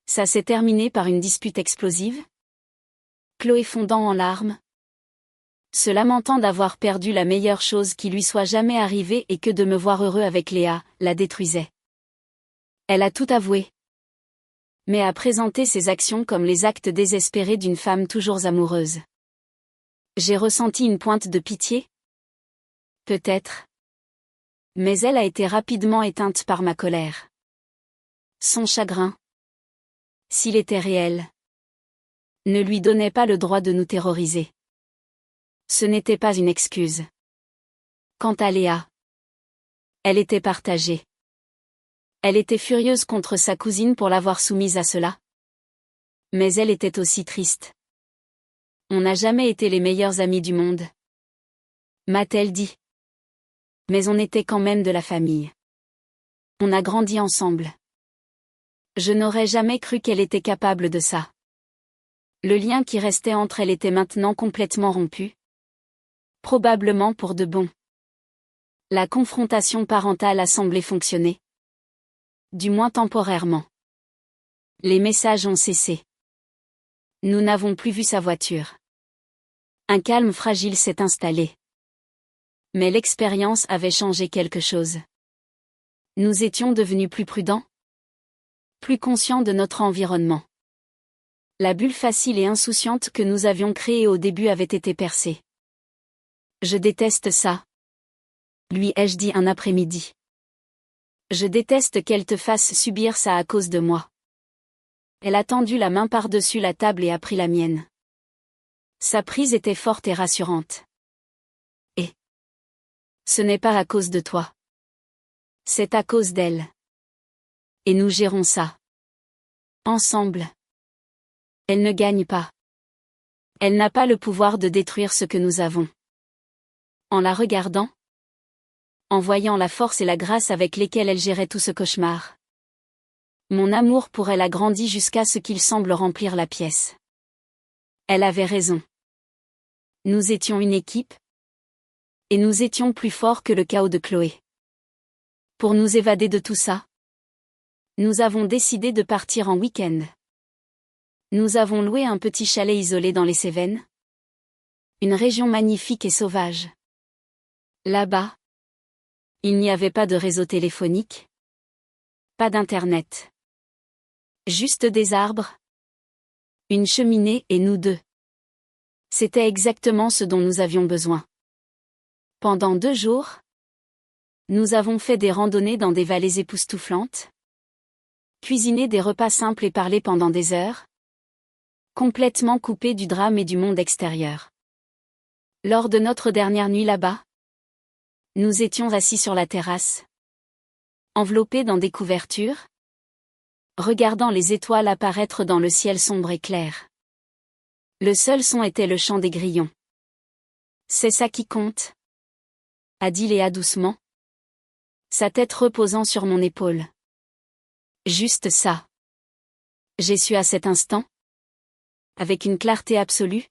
Ça s'est terminé par une dispute explosive. Chloé fondant en larmes. Se lamentant d'avoir perdu la meilleure chose qui lui soit jamais arrivée et que de me voir heureux avec Léa, la détruisait. Elle a tout avoué. Mais a présenté ses actions comme les actes désespérés d'une femme toujours amoureuse. J'ai ressenti une pointe de pitié. Peut-être. Mais elle a été rapidement éteinte par ma colère. Son chagrin. S'il était réel. Ne lui donnait pas le droit de nous terroriser. Ce n'était pas une excuse. Quant à Léa. Elle était partagée. Elle était furieuse contre sa cousine pour l'avoir soumise à cela. Mais elle était aussi triste. On n'a jamais été les meilleurs amis du monde. M'a-t-elle dit. Mais on était quand même de la famille. On a grandi ensemble. Je n'aurais jamais cru qu'elle était capable de ça. Le lien qui restait entre elles était maintenant complètement rompu. Probablement pour de bon. La confrontation parentale a semblé fonctionner. Du moins temporairement. Les messages ont cessé. Nous n'avons plus vu sa voiture. Un calme fragile s'est installé. Mais l'expérience avait changé quelque chose. Nous étions devenus plus prudents. Plus conscients de notre environnement. La bulle facile et insouciante que nous avions créée au début avait été percée. Je déteste ça, lui ai-je dit un après-midi. Je déteste qu'elle te fasse subir ça à cause de moi. Elle a tendu la main par-dessus la table et a pris la mienne. Sa prise était forte et rassurante. Et ce n'est pas à cause de toi. C'est à cause d'elle. Et nous gérons ça. Ensemble. Elle ne gagne pas. Elle n'a pas le pouvoir de détruire ce que nous avons. En la regardant, en voyant la force et la grâce avec lesquelles elle gérait tout ce cauchemar, mon amour pour elle a grandi jusqu'à ce qu'il semble remplir la pièce. Elle avait raison. Nous étions une équipe, et nous étions plus forts que le chaos de Chloé. Pour nous évader de tout ça, nous avons décidé de partir en week-end. Nous avons loué un petit chalet isolé dans les Cévennes. Une région magnifique et sauvage. Là-bas, il n'y avait pas de réseau téléphonique. Pas d'internet. Juste des arbres. Une cheminée et nous deux. C'était exactement ce dont nous avions besoin. Pendant 2 jours, nous avons fait des randonnées dans des vallées époustouflantes. Cuisiné des repas simples et parlé pendant des heures. Complètement coupé du drame et du monde extérieur. Lors de notre dernière nuit là-bas, nous étions assis sur la terrasse, enveloppés dans des couvertures, regardant les étoiles apparaître dans le ciel sombre et clair. Le seul son était le chant des grillons. C'est ça qui compte, a dit Léa doucement, sa tête reposant sur mon épaule. Juste ça. J'ai su à cet instant, avec une clarté absolue,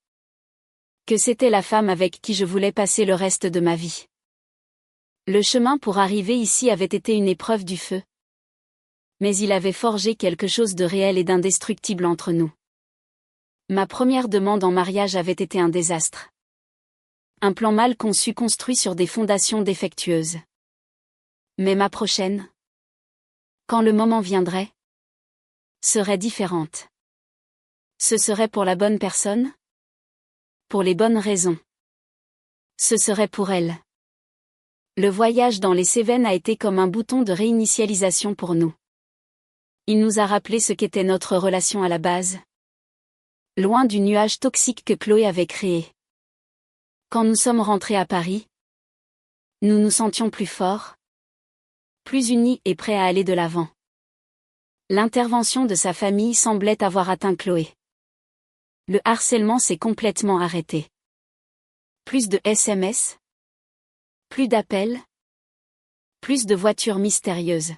que c'était la femme avec qui je voulais passer le reste de ma vie. Le chemin pour arriver ici avait été une épreuve du feu. Mais il avait forgé quelque chose de réel et d'indestructible entre nous. Ma première demande en mariage avait été un désastre. Un plan mal conçu construit sur des fondations défectueuses. Mais ma prochaine, quand le moment viendrait, serait différente. Ce serait pour la bonne personne, pour les bonnes raisons. Ce serait pour elle. Le voyage dans les Cévennes a été comme un bouton de réinitialisation pour nous. Il nous a rappelé ce qu'était notre relation à la base. Loin du nuage toxique que Chloé avait créé. Quand nous sommes rentrés à Paris, nous nous sentions plus forts, plus unis et prêts à aller de l'avant. L'intervention de sa famille semblait avoir atteint Chloé. Le harcèlement s'est complètement arrêté. Plus de SMS, plus d'appels, plus de voitures mystérieuses.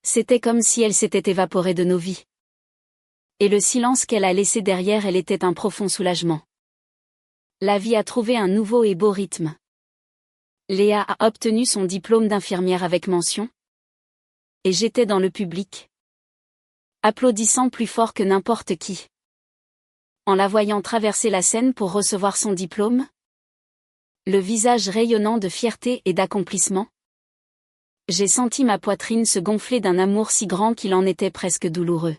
C'était comme si elle s'était évaporée de nos vies. Et le silence qu'elle a laissé derrière elle était un profond soulagement. La vie a trouvé un nouveau et beau rythme. Léa a obtenu son diplôme d'infirmière avec mention. Et j'étais dans le public, applaudissant plus fort que n'importe qui. En la voyant traverser la scène pour recevoir son diplôme, le visage rayonnant de fierté et d'accomplissement, j'ai senti ma poitrine se gonfler d'un amour si grand qu'il en était presque douloureux.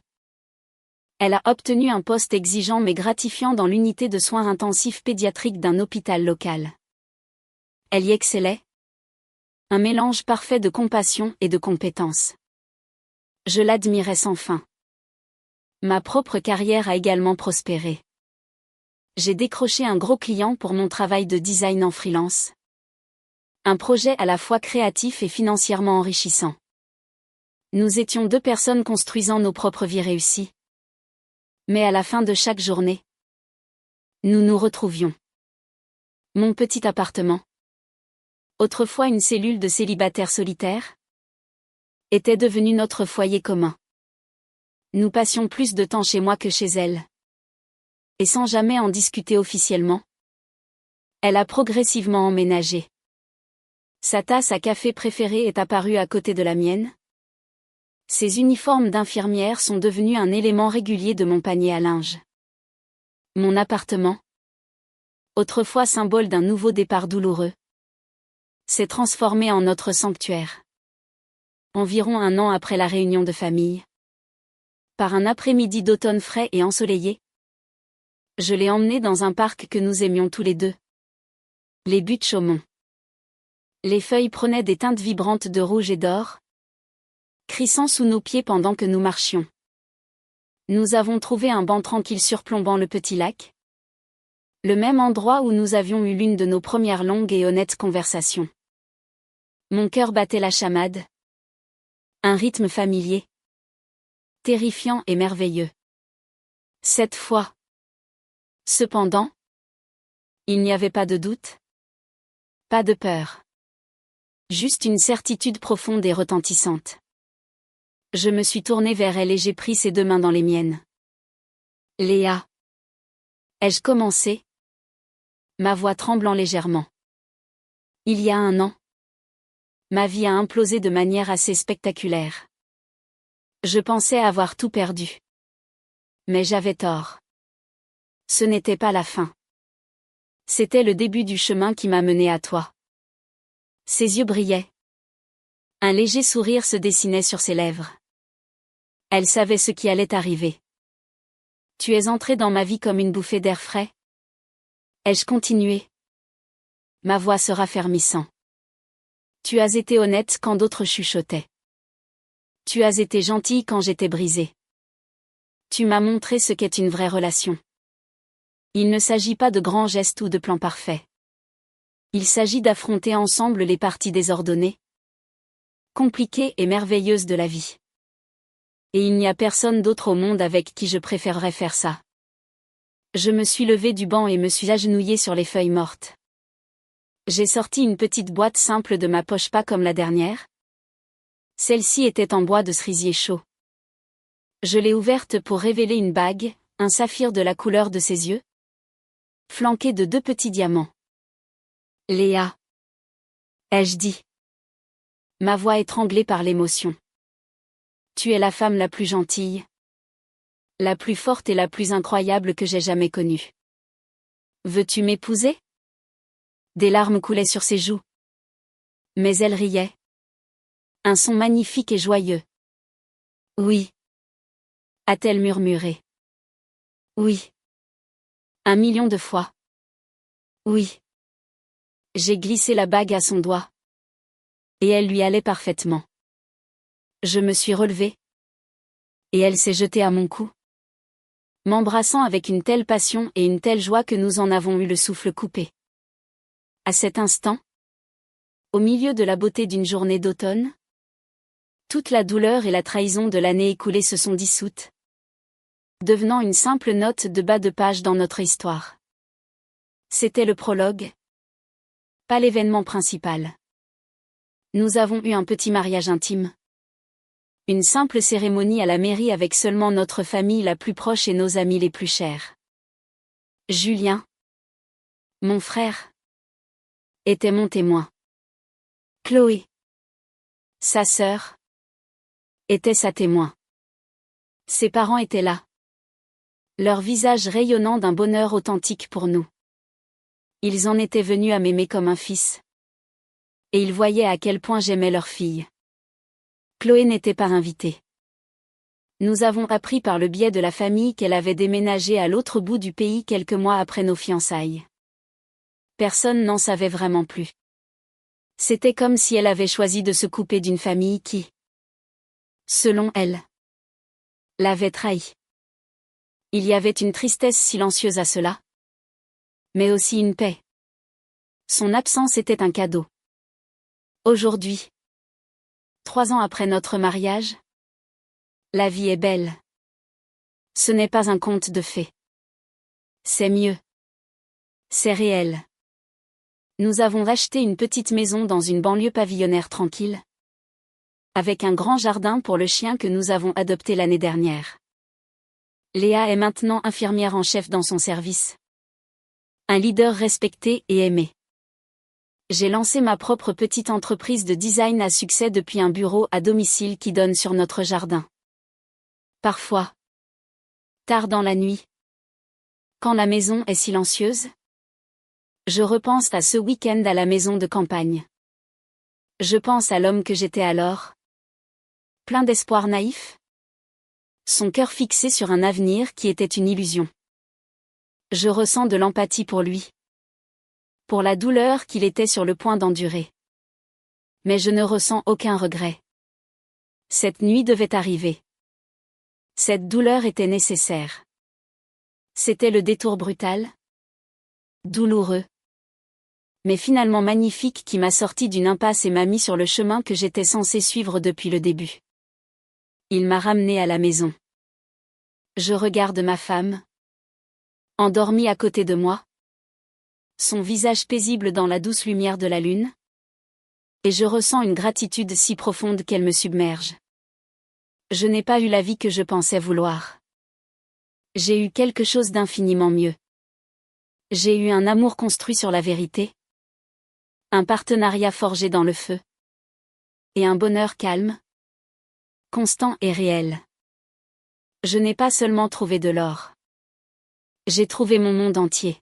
Elle a obtenu un poste exigeant mais gratifiant dans l'unité de soins intensifs pédiatriques d'un hôpital local. Elle y excellait. Un mélange parfait de compassion et de compétence. Je l'admirais sans fin. Ma propre carrière a également prospéré. J'ai décroché un gros client pour mon travail de design en freelance. Un projet à la fois créatif et financièrement enrichissant. Nous étions 2 personnes construisant nos propres vies réussies. Mais à la fin de chaque journée, nous nous retrouvions. Mon petit appartement, autrefois une cellule de célibataires solitaires, était devenu notre foyer commun. Nous passions plus de temps chez moi que chez elle. Et sans jamais en discuter officiellement, elle a progressivement emménagé. Sa tasse à café préférée est apparue à côté de la mienne. Ses uniformes d'infirmière sont devenus un élément régulier de mon panier à linge. Mon appartement, autrefois symbole d'un nouveau départ douloureux, s'est transformé en notre sanctuaire. Environ 1 an après la réunion de famille, par un après-midi d'automne frais et ensoleillé, je l'ai emmené dans un parc que nous aimions tous les deux. Les buttes Chaumont. Les feuilles prenaient des teintes vibrantes de rouge et d'or, crissant sous nos pieds pendant que nous marchions. Nous avons trouvé un banc tranquille surplombant le petit lac. Le même endroit où nous avions eu l'une de nos premières longues et honnêtes conversations. Mon cœur battait la chamade. Un rythme familier. Terrifiant et merveilleux. Cette fois. Cependant, il n'y avait pas de doute. Pas de peur. Juste une certitude profonde et retentissante. Je me suis tournée vers elle et j'ai pris ses deux mains dans les miennes. Léa. Ai-je commencé? Ma voix tremblant légèrement. Il y a un an. Ma vie a implosé de manière assez spectaculaire. Je pensais avoir tout perdu. Mais j'avais tort. Ce n'était pas la fin. C'était le début du chemin qui m'a mené à toi. Ses yeux brillaient. Un léger sourire se dessinait sur ses lèvres. Elle savait ce qui allait arriver. Tu es entré dans ma vie comme une bouffée d'air frais. Ai-je continué? Ma voix se raffermissant. Tu as été honnête quand d'autres chuchotaient. Tu as été gentille quand j'étais brisée. Tu m'as montré ce qu'est une vraie relation. Il ne s'agit pas de grands gestes ou de plans parfaits. Il s'agit d'affronter ensemble les parties désordonnées, compliquées et merveilleuses de la vie. Et il n'y a personne d'autre au monde avec qui je préférerais faire ça. Je me suis levée du banc et me suis agenouillée sur les feuilles mortes. J'ai sorti une petite boîte simple de ma poche, pas comme la dernière. Celle-ci était en bois de cerisier chaud. Je l'ai ouverte pour révéler une bague, un saphir de la couleur de ses yeux, flanqué de deux petits diamants. Léa. Ai-je dit? Ma voix étranglée par l'émotion. Tu es la femme la plus gentille, la plus forte et la plus incroyable que j'ai jamais connue. Veux-tu m'épouser? Des larmes coulaient sur ses joues. Mais elle riait. Un son magnifique et joyeux. Oui. A-t-elle murmuré. Oui. 1 million de fois. Oui. J'ai glissé la bague à son doigt. Et elle lui allait parfaitement. Je me suis relevée. Et elle s'est jetée à mon cou, m'embrassant avec une telle passion et une telle joie que nous en avons eu le souffle coupé. À cet instant, au milieu de la beauté d'une journée d'automne, toute la douleur et la trahison de l'année écoulée se sont dissoutes, devenant une simple note de bas de page dans notre histoire. C'était le prologue, pas l'événement principal. Nous avons eu un petit mariage intime. Une simple cérémonie à la mairie avec seulement notre famille la plus proche et nos amis les plus chers. Julien, mon frère, était mon témoin. Chloé, sa sœur, était sa témoin. Ses parents étaient là. Leurs visages rayonnant d'un bonheur authentique pour nous. Ils en étaient venus à m'aimer comme un fils. Et ils voyaient à quel point j'aimais leur fille. Chloé n'était pas invitée. Nous avons appris par le biais de la famille qu'elle avait déménagé à l'autre bout du pays quelques mois après nos fiançailles. Personne n'en savait vraiment plus. C'était comme si elle avait choisi de se couper d'une famille qui, selon elle, l'avait trahie. Il y avait une tristesse silencieuse à cela, mais aussi une paix. Son absence était un cadeau. Aujourd'hui, 3 ans après notre mariage, la vie est belle. Ce n'est pas un conte de fées. C'est mieux. C'est réel. Nous avons acheté une petite maison dans une banlieue pavillonnaire tranquille, avec un grand jardin pour le chien que nous avons adopté l'année dernière. Léa est maintenant infirmière en chef dans son service. Un leader respecté et aimé. J'ai lancé ma propre petite entreprise de design à succès depuis un bureau à domicile qui donne sur notre jardin. Parfois, tard dans la nuit, quand la maison est silencieuse, je repense à ce week-end à la maison de campagne. Je pense à l'homme que j'étais alors, plein d'espoir naïf, son cœur fixé sur un avenir qui était une illusion. Je ressens de l'empathie pour lui. pour la douleur qu'il était sur le point d'endurer. Mais je ne ressens aucun regret. Cette nuit devait arriver. Cette douleur était nécessaire. C'était le détour brutal, douloureux, mais finalement magnifique qui m'a sorti d'une impasse et m'a mis sur le chemin que j'étais censé suivre depuis le début. Il m'a ramené à la maison. Je regarde ma femme, endormie à côté de moi, son visage paisible dans la douce lumière de la lune, et je ressens une gratitude si profonde qu'elle me submerge. Je n'ai pas eu la vie que je pensais vouloir. J'ai eu quelque chose d'infiniment mieux. J'ai eu un amour construit sur la vérité, un partenariat forgé dans le feu, et un bonheur calme, constant et réel. Je n'ai pas seulement trouvé de l'or. J'ai trouvé mon monde entier.